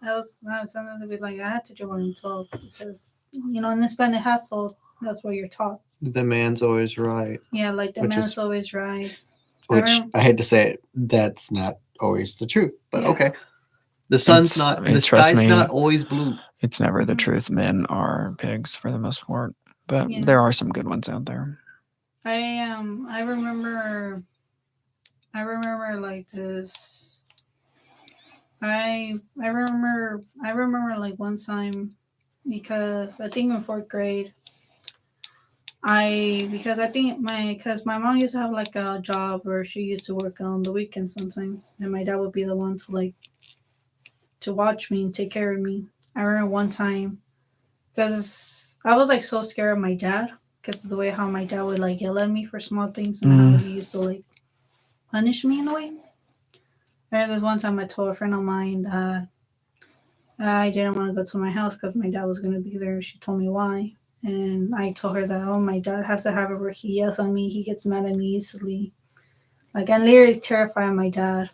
I was something to be like, I had to do what I'm told because in this Spanish household, that's what you're taught. The man's always right. Yeah, like the man's always right. Which I hate to say it, that's not always the truth. But okay. The sky's not always blue. It's never the truth. Men are pigs for the most part. But there are some good ones out there. I remember like this. I remember like one time because I think in fourth grade because I think because my mom used to have like a job where she used to work on the weekends sometimes, and my dad would be the one to like to watch me and take care of me. I remember one time because I was like so scared of my dad because of the way how my dad would like yell at me for small things and how he used to like punish me in a way. I remember this one time I told a friend of mine that I didn't want to go to my house because my dad was going to be there. She told me why. And I told her that, oh, my dad has to have it where he yells at me. He gets mad at me easily. Like, I'm literally terrified of my dad.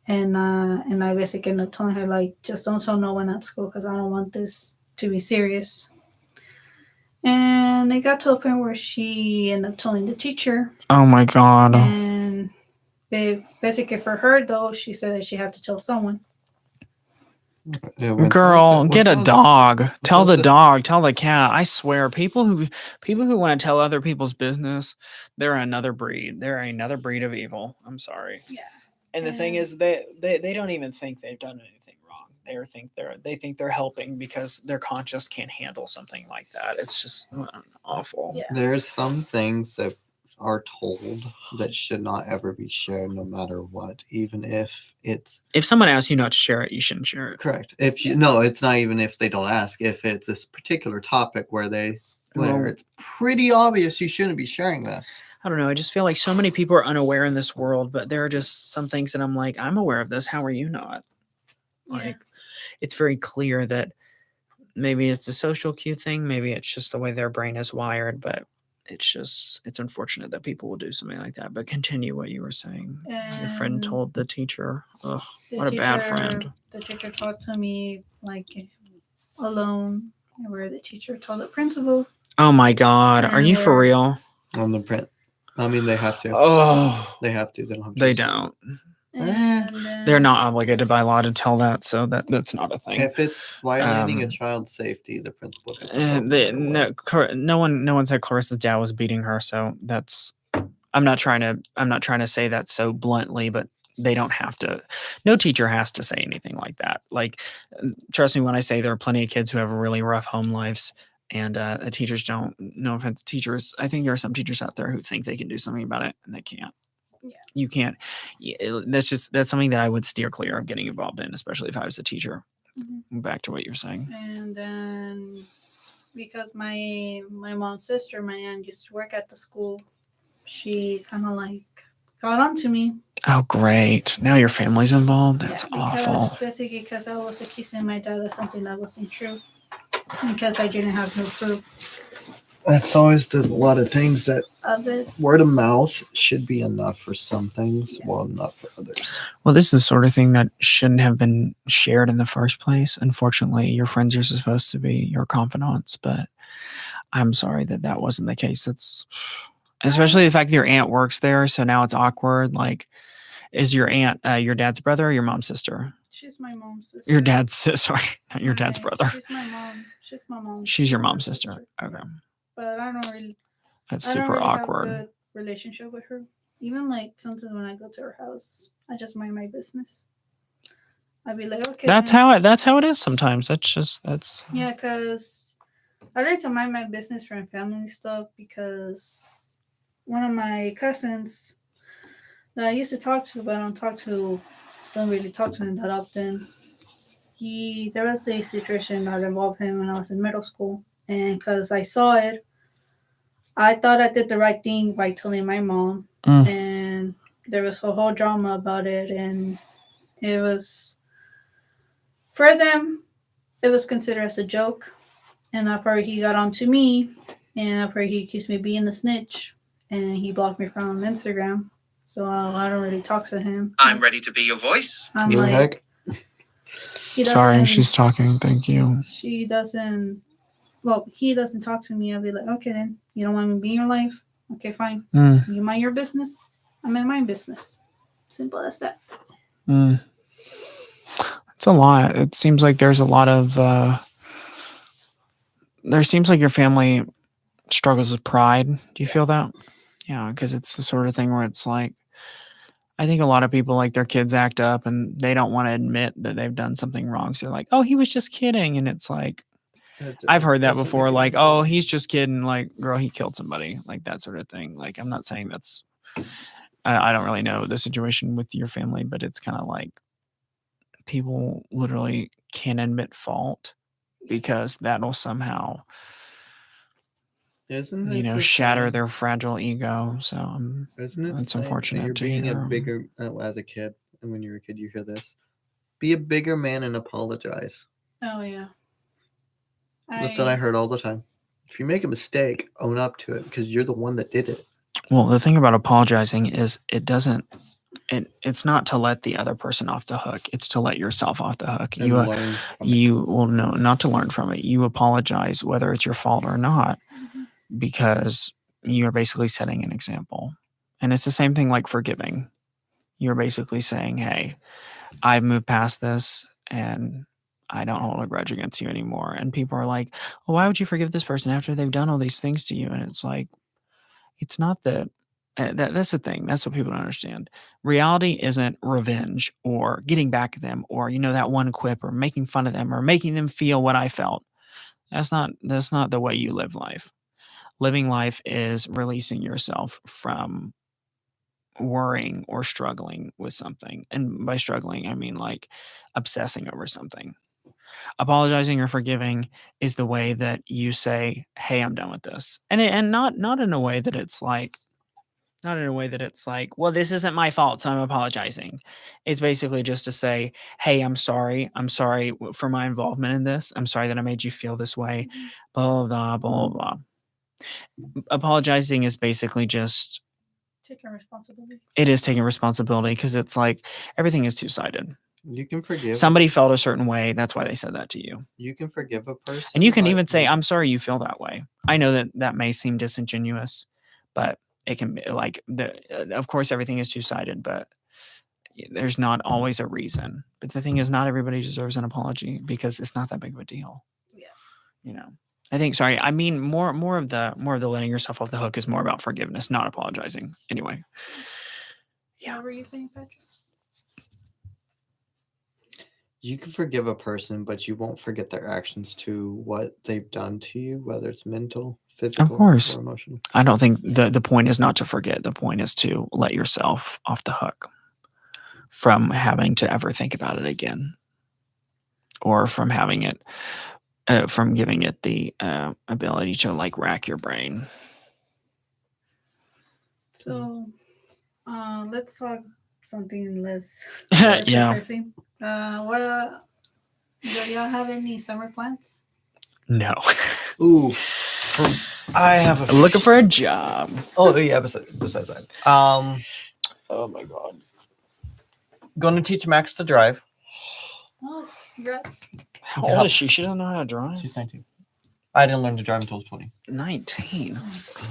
And I basically ended up telling her, like, just don't tell no one at school because I don't want this to be serious. And it got to a point where she ended up telling the teacher. Oh my God. And basically for her, though, she said that she had to tell someone. Yeah, when Girl, someone get a someone's- dog. Tell the someone said- dog. Tell the cat. I swear, people who want to tell other people's business, they're another breed. They're another breed of evil. I'm sorry. Yeah. And the thing is, they don't even think they've done anything wrong. They think they're helping because their conscience can't handle something like that. It's just awful. Yeah. There's some things that are told that should not ever be shared, no matter what, even if it's If someone asks you not to share it, you shouldn't share it. correct. If you no, it's not even if they don't ask. If it's this particular topic where Well- it's pretty obvious you shouldn't be sharing this. I don't know. I just feel like so many people are unaware in this world, but there are just some things that I'm like, I'm aware of this. How are you not? Like, it's very clear that maybe it's a social cue thing. Maybe it's just the way their brain is wired, but it's unfortunate that people will do something like that. But continue what you were saying. Your friend And told the teacher, ugh, the what a bad teacher- friend. The teacher talked to me like alone, where the teacher told the principal. Oh my God. Are you for Where- real? On the print. I mean, they have to. Oh, They have to. They don't have to. they don't. And then, They're not obligated by law to tell that. So that's not a thing. If it's violating a Um, child's safety, the principal can tell them They, right away. no one said Clarissa's dad was beating her, so that's I'm not trying to say that so bluntly, but they don't have to. No teacher has to say anything like that. Like, trust me when I say there are plenty of kids who have really rough home lives, and the teachers don't. No offense, teachers. I think there are some teachers out there who think they can do something about it, and they can't. Yeah. You can't. That's something that I would steer clear of getting involved in, especially if I was a teacher. Mhm. Back to what you're saying. And then because my mom's sister, my aunt, used to work at the school, she kind of like got onto me. Oh, great! Now your family's involved. That's because awful. basically because I was accusing my dad of something that wasn't true because I didn't have no proof That's always a lot of things that of it. word of mouth should be enough for some things, well, not for others. Well, this is the sort of thing that shouldn't have been shared in the first place. Unfortunately, your friends are supposed to be your confidants, but I'm sorry that wasn't the case. That's especially the fact that your aunt works there, so now it's awkward. Like, is your aunt your dad's brother or your mom's sister? She's my mom's sister. Your dad's sorry, not your dad's My- brother. She's my mom. She's my mom. She's your mom's sister. Okay, But I don't really. that's I don't super really awkward. Have a good relationship with her. Even like sometimes when I go to her house, I just mind my business. I'd be like, okay. That's then. how it is sometimes. That's Yeah, because I learned to mind my business from family stuff because one of my cousins that I used to talk to, but don't really talk to him that often. There was a situation that involved him when I was in middle school, and because I saw it, I thought I did the right thing by telling my mom, and there was a whole drama about it, and it was for them. It was considered as a joke, and after he got on to me, and after he accused me of being a snitch, and he blocked me from Instagram, so I don't really talk to him. I'm ready to be your voice. I'm You like, heck? he sorry. doesn't- She's talking. Thank you. She doesn't. Well, he doesn't talk to me. I'll be like, okay, then you don't want me to be in your life. Okay, fine. Mm, You mind your business. I'm in my business. Simple as that. mm. It's a lot. It seems like there's a lot of. There seems like your family struggles with pride. Do you feel that? Yeah, because it's the sort of thing where it's like, I think a lot of people like their kids act up and they don't want to admit that they've done something wrong. So they're like, oh, he was just kidding. And it's like, I've heard that doesn't before. make it Like, okay. oh, he's just kidding. Like, girl, he killed somebody. Like that sort of thing. Like, I'm not saying that's. I don't really know the situation with your family, but it's kind of like people literally can't admit fault because that'll somehow, Isn't it the shatter saying- their fragile ego. So Isn't it the that's saying that unfortunate you're to being a hear. bigger as a kid, and when you're a kid, you hear this: "Be a bigger man and apologize." Oh yeah. That's what I heard all the time. If you make a mistake, own up to it because you're the one that did it. Well, the thing about apologizing is it's not to let the other person off the hook. It's to let yourself off the hook. And learn from it. You will know not to learn from it. You apologize whether it's your fault or not because you're basically setting an example. And it's the same thing like forgiving. You're basically saying, "Hey, I've moved past this and I don't hold a grudge against you anymore." And people are like, "Well, why would you forgive this person after they've done all these things to you?" And it's like, it's not that. That's the thing. That's what people don't understand. Reality isn't revenge or getting back at them or that one quip or making fun of them or making them feel what I felt. That's not the way you live life. Living life is releasing yourself from worrying or struggling with something. And by struggling, I mean like obsessing over something. Apologizing or forgiving is the way that you say, "Hey, I'm done with this," and not in a way that it's like, "Well, this isn't my fault, so I'm apologizing." It's basically just to say, "Hey, I'm sorry. I'm sorry for my involvement in this. I'm sorry that I made you feel this way." Blah blah blah blah blah. Apologizing is basically just taking responsibility. it is taking responsibility because it's like everything is two-sided. You can forgive. Somebody felt a certain way. That's why they said that to you. You can forgive a person. And you can but even say, "I'm sorry you feel that way." I know that may seem disingenuous, but it can be like of course everything is two-sided, but there's not always a reason. But the thing is, not everybody deserves an apology because it's not that big of a deal. Yeah. I think. Sorry, I mean more of the letting yourself off the hook is more about forgiveness, not apologizing. Anyway. Yeah. What were you saying, Patrick? You can forgive a person, but you won't forget their actions to what they've done to you, whether it's mental, physical, course. or emotional. I don't think the point is not to forget. The point is to let yourself off the hook from having to ever think about it again, or from having it, from giving it the ability to like rack your brain. So, let's talk something less Yeah. depressing. Do y'all have any summer plans? No. Ooh, I have a Looking for a job. Oh yeah, besides that, Oh my god. going to teach Max to drive. Oh, congrats. How old is she? She doesn't know how to drive. She's 19. I didn't learn to drive until I was 20. 19.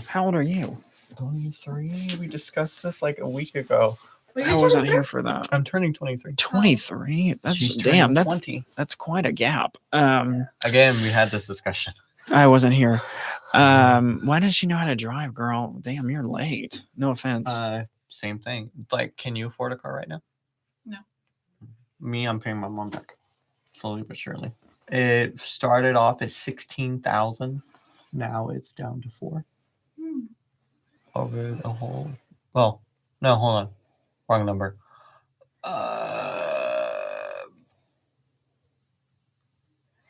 How old are you? 23. We discussed this like a week ago. Were you I wasn't 23? here for that. I'm turning 23. 23. That's She's damn. turning That's 20. that's quite a gap. Again, we had this discussion. I wasn't here. Why does she know how to drive, girl? Damn, you're late. No offense. Same thing. Like, can you afford a car right now? No. Me, I'm paying my mom back slowly but surely. It started off at 16,000. Now it's down to 4 over the whole. Well, no, hold on, wrong number.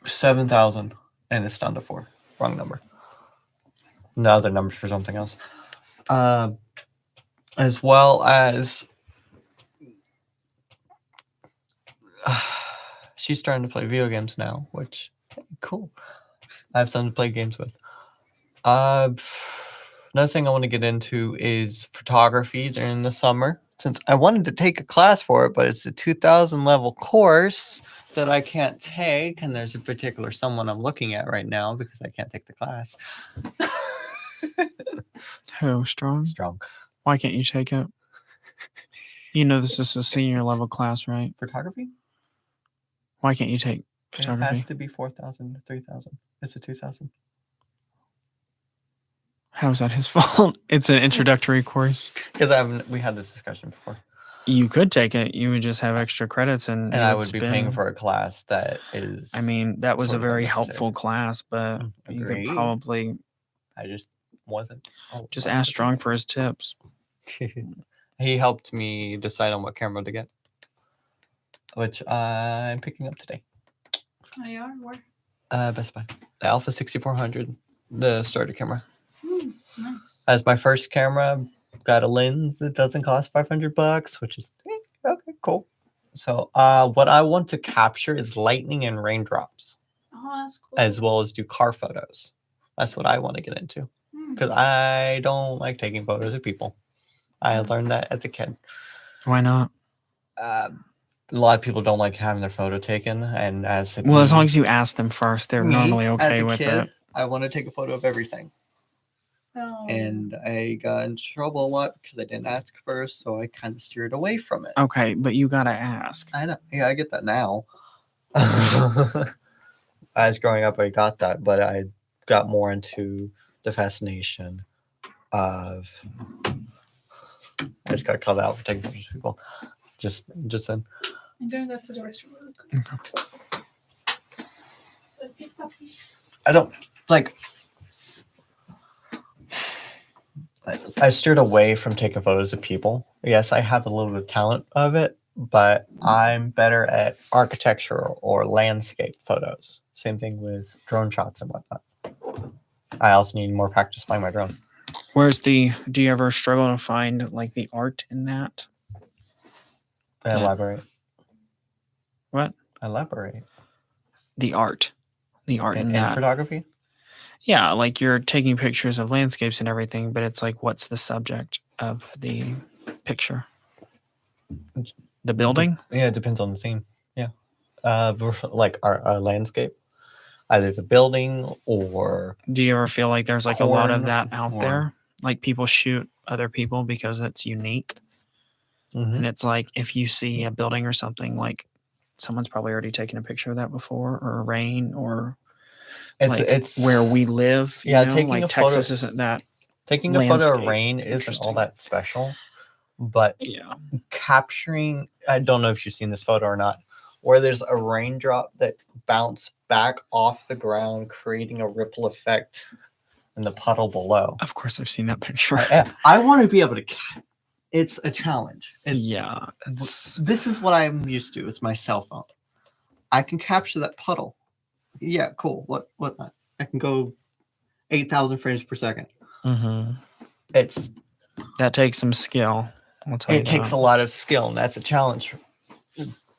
7,000, and it's down to 4. Wrong number. The other numbers for something else. As well as she's starting to play video games now, which cool. I have something to play games with. Another thing I want to get into is photography during the summer. Since I wanted to take a class for it, but it's a 2,000 level course that I can't take, and there's a particular someone I'm looking at right now because I can't take the class. Who? Strong? Strong. Why can't you take it? You know this is a senior level class, right? Photography? Why can't you take It photography? has to be 4,000 to 3,000. It's a 2,000. How is that his fault? It's an introductory course. Because we had this discussion before. You could take it. You would just have extra credits, and And it I would would be paying spin. for a class that is. I mean, that was sort a of very unnecessary. helpful class, but you could Agreed. probably I just wasn't. just ask Strong for his tips. He helped me decide on what camera to get, which I'm picking up today. Oh, you are? Where? Best Buy, the Alpha 6400, the starter camera. Nice. As my first camera, got a lens that doesn't cost $500, which is okay, cool. So, what I want to capture is lightning and raindrops, Oh, that's cool. as well as do car photos. That's what I want to get into because I don't like taking photos of people. I learned that as a kid. Why not? A lot of people don't like having their photo taken, and as Well, as long as you ask them first, they're me, normally as okay a with kid, it. I want to take a photo of everything. Oh. And I got in trouble a lot because I didn't ask first, so I kind of steered away from it. Okay, but you gotta ask. I know, yeah, I get that now. As growing up, I got that, but I got more into the fascination of. I just got called out for taking pictures of people. Just then. I'm gonna go to the restroom really quick. I don't like. I steered away from taking photos of people. Yes, I have a little bit of talent of it, but I'm better at architecture or landscape photos. Same thing with drone shots and whatnot. I also need more practice flying my drone. Do you ever struggle to find like the art in that? Yeah. Elaborate. What? Elaborate. The art in In that. photography? Yeah, like you're taking pictures of landscapes and everything, but it's like, what's the subject of the picture? The building? Yeah, it depends on the theme. Yeah. Like our landscape. Either the building or Do you ever feel like there's like a lot of corn that out or- there? Like people shoot other people because it's unique. Mhm. And it's like if you see a building or something, like someone's probably already taken a picture of that before, or rain, or it's where we live. yeah, You know? taking Like a photo- Texas isn't that. taking a photo of landscape rain isn't all interesting. that special, but Yeah. capturing, I don't know if you've seen this photo or not, where there's a raindrop that bounced back off the ground, creating a ripple effect in the puddle below. Of course, I've seen that picture. I want to be able to. It's a challenge. Yeah. This is what I'm used to. It's my cell phone. I can capture that puddle. Yeah, cool. What not? I can go 8,000 frames per second. Mm-hmm. It's That takes some skill. I'll tell you it takes that. a lot of skill, and that's a challenge.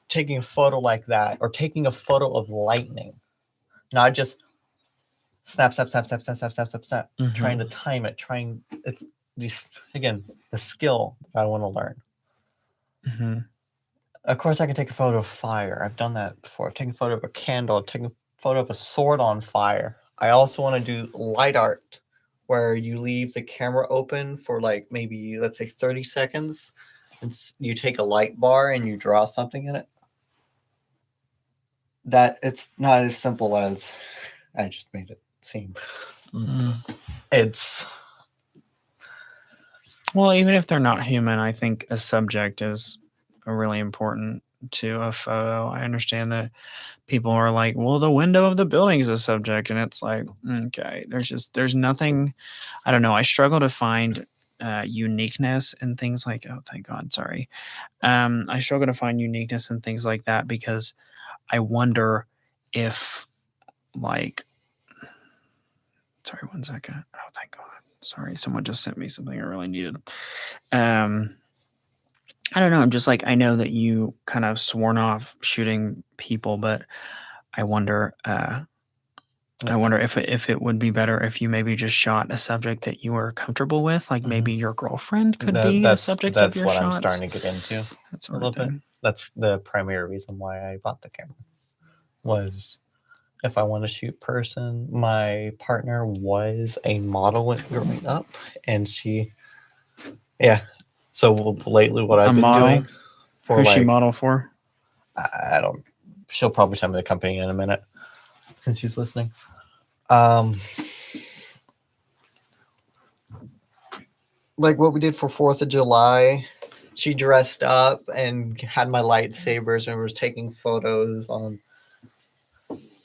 Taking a photo like that, or taking a photo of lightning, not just snap, snap, snap, snap, snap, snap, snap, snap, snap. Mhm. Trying to time it, it's just again the skill that I want to learn. Mhm. Of course, I can take a photo of fire. I've done that before. I've taken a photo of a candle. I've taken a photo of a sword on fire. I also want to do light art, where you leave the camera open for like maybe, let's say, 30 seconds. And you take a light bar and you draw something in it. That it's not as simple as I just made it seem. Mhm. It's Well, even if they're not human, I think a subject is really important to a photo. I understand that people are like, well, the window of the building is a subject. And it's like, okay, there's nothing, I don't know. I struggle to find uniqueness in things like, oh, thank God, sorry. I struggle to find uniqueness in things like that because I wonder if, like, sorry, 1 second. Oh, thank God. Sorry, someone just sent me something I really needed. I don't know. I'm just like, I know that you kind of sworn off shooting people, but I wonder if it would be better if you maybe just shot a subject that you were comfortable with, like maybe your girlfriend could be a subject of your what shots. I'm starting to get into. That A sort little of thing. bit. That's the primary reason why I bought the camera. Was if I want to shoot person, my partner was a model when growing up, and she, yeah. So lately, what I've been model? doing for Who's like, she model for? I don't. She'll probably tell me the company in a minute, since she's listening. Like what we did for 4th of July, She dressed up and had my lightsabers and was taking photos on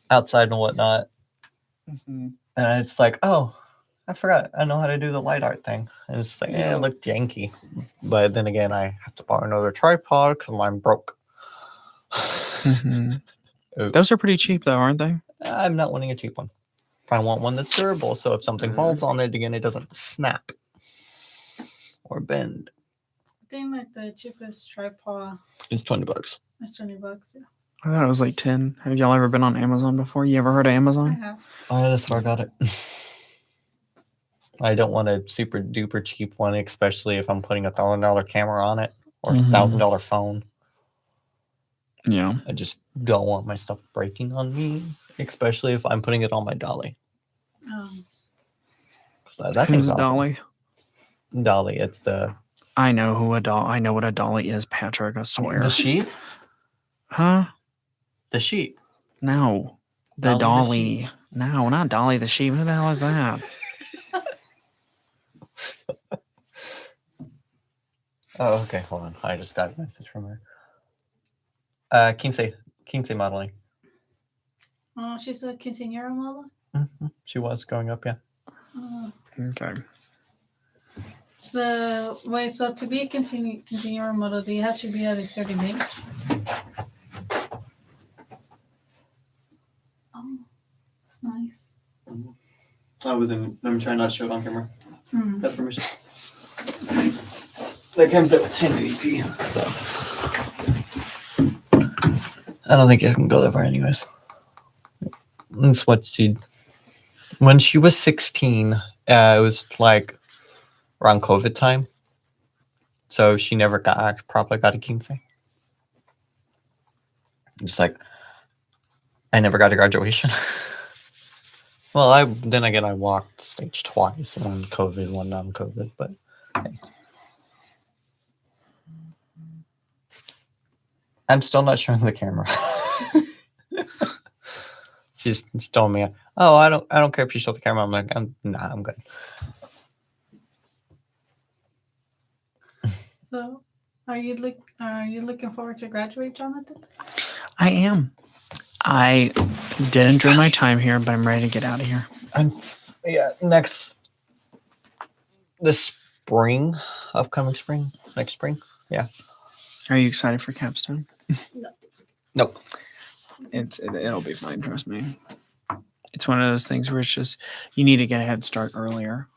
outside and whatnot. Mhm. And it's like, oh, I forgot. I know how to do the light art thing. And it's like, yeah, it looked janky. But then again, I have to borrow another tripod because mine broke. Mhm. Oops. Those are pretty cheap, though, aren't they? I'm not wanting a cheap one. I want one that's durable, so if something falls on it again, it doesn't snap or bend. I think like the cheapest tripod It's $20. is $20. Yeah, I thought it was like 10. Have y'all ever been on Amazon before? You ever heard of I Amazon? have. Oh, that's where I got it. I don't want a super duper cheap one, especially if I'm putting $1,000 camera on it or Mhm. $1,000 phone. Yeah. I just don't want my stuff breaking on me, especially if I'm putting it on my dolly. 'Cause that thing's Who's awesome. Dolly? Dolly, it's the I know who a doll. I know what a dolly is, Patrick. I swear. the sheep. Huh? The sheep. No. The Dolly the dolly. sheep. No, not Dolly the sheep. Who the hell is that? Oh, okay. Hold on. I just got a message from her. Kinsey modeling. Oh, she's a quinceañera model. She was going up, yeah. Okay. So to be a quinceañera model, do you have to be at a certain age? Oh, that's nice. I'm trying not to show it on camera. Hmm. Have permission. That comes up with 1080p. So I don't think I can go that far anyways. That's what when she was 16, it was like around COVID time. So she never probably got a quince. Just like I never got a graduation. Well, then again I walked the stage twice, one COVID, one non-COVID, but hey. I'm still not showing the camera. She's told me, "Oh, I don't care if you show the camera." I'm like, "Nah, I'm good." So, are you looking forward to graduate, Jonathan? I am. I did enjoy my time here, but I'm ready to get out of here. Next spring, upcoming spring, next spring. Yeah. Are you excited for Capstone? Nope. It'll be fine. Trust me. It's one of those things where it's just you need to get a head start earlier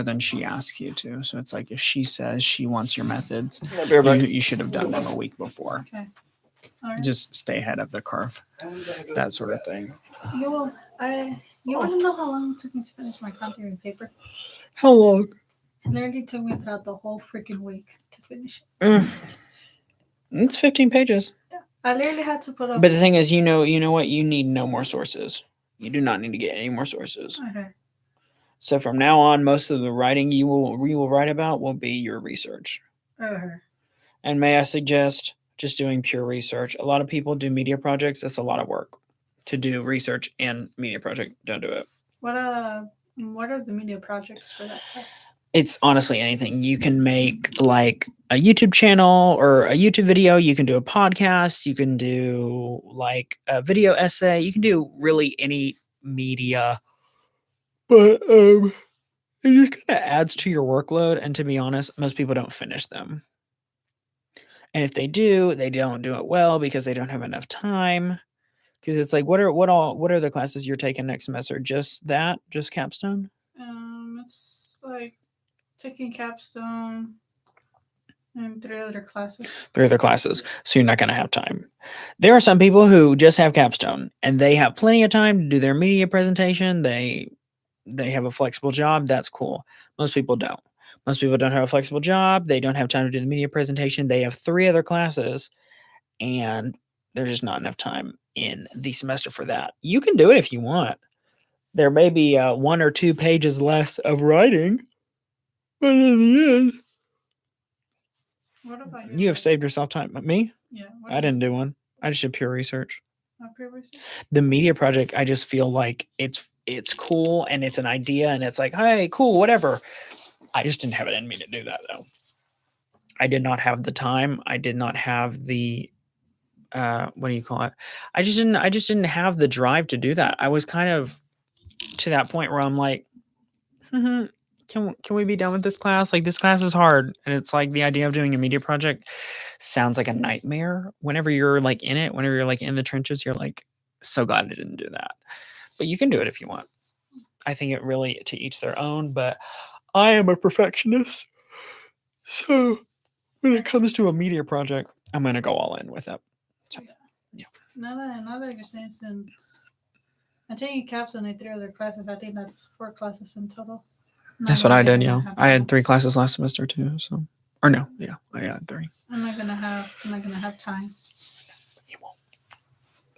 than she asks you to. So it's like if she says she wants your methods, you should have done them a week before. Okay. All right. Just stay ahead of the curve. That sort of thing. You want to know how long it took me to finish my contouring paper? How long? It literally took me throughout the whole freaking week to finish it. It's 15 pages. Yeah. I literally had to put up. But the thing is, you know what? You need no more sources. You do not need to get any more sources. Okay. So from now on, most of the writing you will write about will be your research. Okay. And may I suggest just doing pure research? A lot of people do media projects. That's a lot of work to do research and media project. Don't do it. What are the media projects for that class? It's honestly anything. You can make like a YouTube channel or a YouTube video. You can do a podcast. You can do like a video essay. You can do really any media. But it just kind of adds to your workload. And to be honest, most people don't finish them. And if they do, they don't do it well because they don't have enough time. Because it's like, what are the classes you're taking next semester? Just Capstone? It's like taking Capstone and 3 other classes. 3 other classes. So you're not going to have time. There are some people who just have Capstone and they have plenty of time to do their media presentation. They have a flexible job. That's cool. Most people don't. Most people don't have a flexible job. They don't have time to do the media presentation. They have 3 other classes and there's just not enough time in the semester for that. You can do it if you want. There may be 1 or 2 pages less of writing, but in the end, What about you have saved yourself time. Me? Yeah. I didn't do one. I just did pure research. Pure research? The media project, I just feel like it's cool and it's an idea and it's like, hey, cool, whatever. I just didn't have it in me to do that though. I did not have the time. I did not have the what do you call it? I just didn't have the drive to do that. I was kind of to that point where I'm like, can we be done with this class? Like this class is hard. And it's like the idea of doing a media project sounds like a nightmare. Whenever you're like in it, whenever you're like in the trenches, you're like, so glad I didn't do that. But you can do it if you want. I think it really to each their own, but I am a perfectionist. So when it comes to a media project, I'm gonna go all in with it. So, yeah. Now that you're saying, since I'm taking Capstone in 3 other classes, I think that's 4 classes in total. That's what I did, yeah. I had 3 classes last semester too, so or no, yeah, I had 3. I'm not gonna have time. You won't.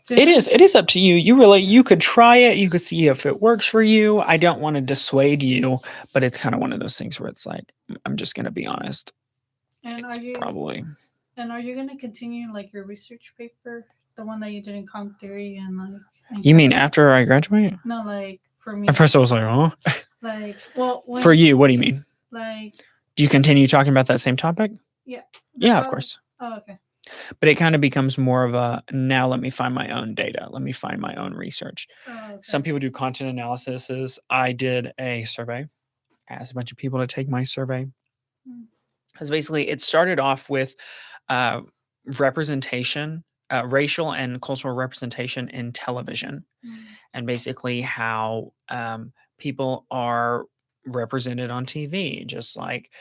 It is up to you. You could try it. You could see if it works for you. I don't want to dissuade you, but it's kind of one of those things where it's like, I'm just gonna be honest. And It's are you probably gonna continue like your research paper, the one that you did in Comm Theory and like? and you mean Capstone? after I graduate? No, like for me. At first I was like, oh. Like, well, For you, what do you mean? Like, Do you continue talking about that same topic? Yeah. Yeah, of course. Oh, okay. But it kind of becomes more of a now let me find my own data. Let me find my own research. Oh, okay. Some people do content analysis. I did a survey. Asked a bunch of people to take my survey. Because basically it started off with representation, racial and cultural representation in television. And basically how people are represented on TV, just like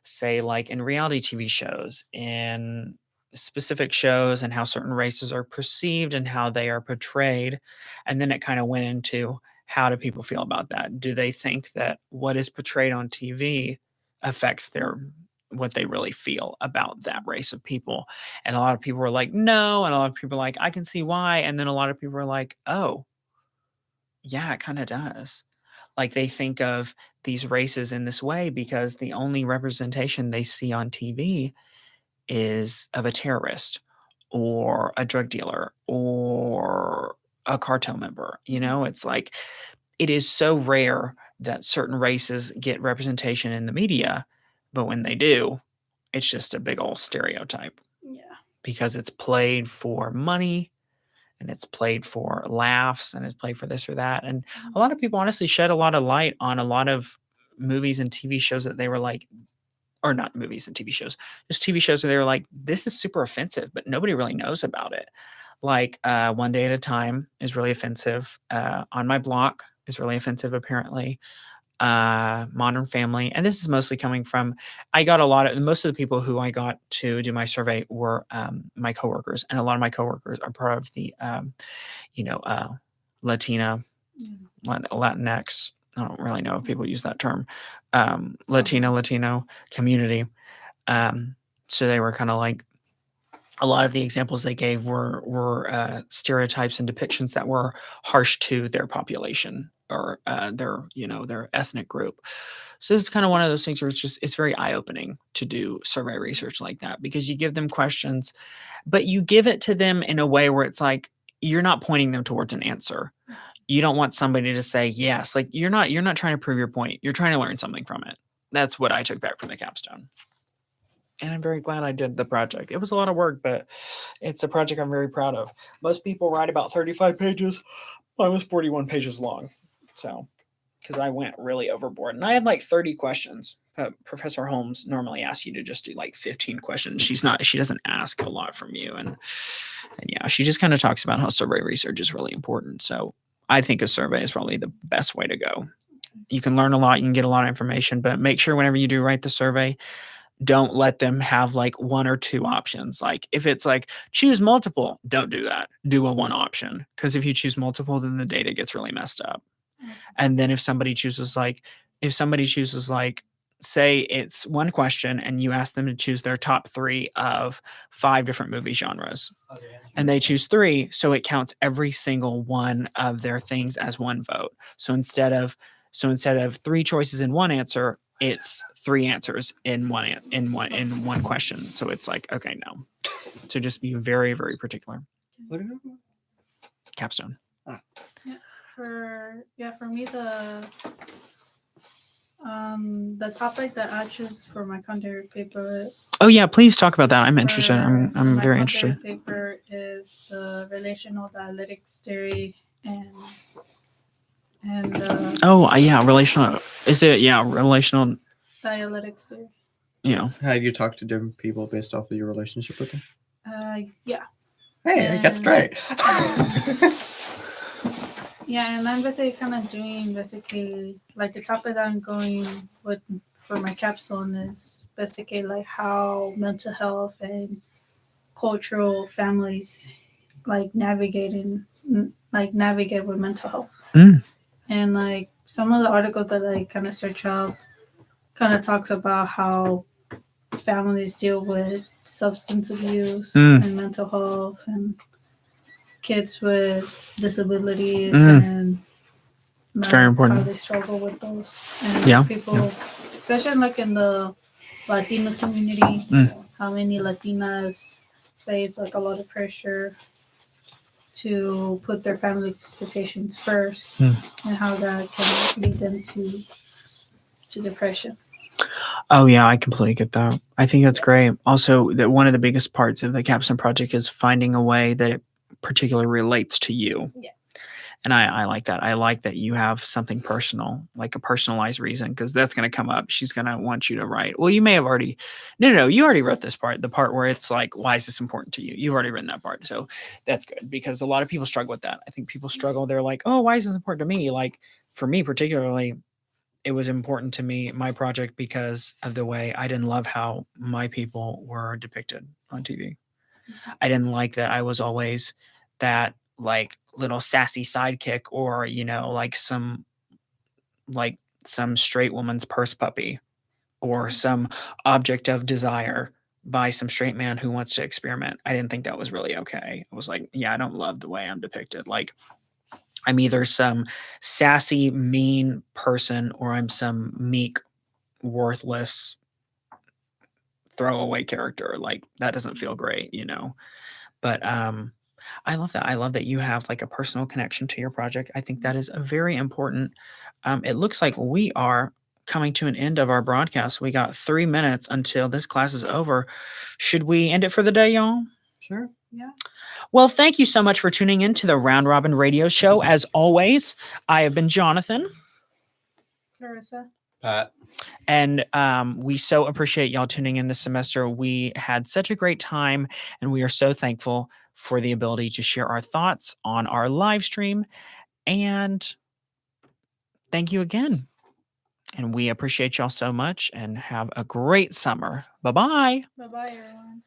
say like in reality TV shows, in specific shows, and how certain races are perceived and how they are portrayed. And then it kind of went into how do people feel about that? Do they think that what is portrayed on TV affects what they really feel about that race of people? And a lot of people were like, no. And a lot of people were like, I can see why. And then a lot of people were like, oh, yeah, it kind of does. Like they think of these races in this way because the only representation they see on TV is of a terrorist or a drug dealer or a cartel member. It's like it is so rare that certain races get representation in the media, but when they do, it's just a big old stereotype. Yeah. Because it's played for money and it's played for laughs and it's played for this or that. And a lot of people honestly shed a lot of light on a lot of movies and TV shows that they were like, or not movies and TV shows, just TV shows where they were like, this is super offensive, but nobody really knows about it. Like One Day at a Time is really offensive. On My Block is really offensive, apparently. Modern Family. And this is mostly coming from, most of the people who I got to do my survey were my coworkers. And a lot of my coworkers are part of the, Latina, Latinx. I don't really know if people use that term. Latino community. So they were kind of like, a lot of the examples they gave were stereotypes and depictions that were harsh to their population or their ethnic group. So it's kind of one of those things where it's very eye-opening to do survey research like that, because you give them questions, but you give it to them in a way where it's like you're not pointing them towards an answer. You don't want somebody to say yes. Like you're not trying to prove your point. You're trying to learn something from it. That's what I took back from the capstone. And I'm very glad I did the project. It was a lot of work, but it's a project I'm very proud of. Most people write about 35 pages. Mine was 41 pages long. So, because I went really overboard. And I had like 30 questions. Professor Holmes normally asks you to just do like 15 questions. She doesn't ask a lot from you. And yeah, she just kind of talks about how survey research is really important. So I think a survey is probably the best way to go. You can learn a lot. You can get a lot of information, but make sure whenever you do write the survey, don't let them have like 1 or 2 options. Like if it's like choose multiple, don't do that. Do a 1 option. Because if you choose multiple, then the data gets really messed up. And then if somebody chooses like, say it's 1 question and you ask them to choose their top 3 of 5 different movie genres, and they choose 3, so it counts every single one of their things as 1 vote. So instead of 3 choices in 1 answer, it's 3 answers in one question. So it's like, okay, no. So just be very, very particular. Capstone. For me, The topic that I choose for my content paper. Oh yeah, please talk about that. I'm interested. for I'm my very content interested. paper is the relational dialectics theory and Oh yeah, relational. Is it relational? dialectics theory. You know. How do you talk to different people based off of your relationship with them? Yeah. Hey, I guess And- right. Yeah, and I'm basically kind of doing like the topic that I'm going with for my capstone is basically like how mental health and cultural families navigate with mental health. Mm. And like some of the articles that I kind of search up kind of talks about how families deal with substance abuse and mental health and kids with disabilities and It's very important. how they struggle with those and Yeah, people especially like in the Latino community how many Latinas face like a lot of pressure to put their family expectations first and how that can lead them to depression. Oh yeah, I completely get that. I think that's great. Also, that one of the biggest parts of the Capstone project is finding a way that it particularly relates to you. Yeah. And I like that. I like that you have something personal, like a personalized reason, because that's going to come up. She's going to want you to write. Well, you may have already. No. You already wrote this part, the part where it's like, why is this important to you? You've already written that part. So that's good because a lot of people struggle with that. I think people struggle. They're like, oh, why is this important to me? Like for me, particularly, it was important to me, my project, because of the way I didn't love how my people were depicted on TV. I didn't like that I was always that like little sassy sidekick or, like some straight woman's purse puppy or some object of desire by some straight man who wants to experiment. I didn't think that was really okay. I was like, yeah, I don't love the way I'm depicted. Like I'm either some sassy, mean person or I'm some meek, worthless throwaway character. Like that doesn't feel great, But I love that. I love that you have like a personal connection to your project. I think that is a very important. It looks like we are coming to an end of our broadcast. We got 3 minutes until this class is over. Should we end it for the day, y'all? Sure. Yeah. Well, thank you so much for tuning in to the Round Robin Radio Show. As always, I have been Jonathan. Clarissa. Pat. And we so appreciate y'all tuning in this semester. We had such a great time, and we are so thankful for the ability to share our thoughts on our live stream. And thank you again. And we appreciate y'all so much and have a great summer. Bye-bye. Bye-bye, everyone.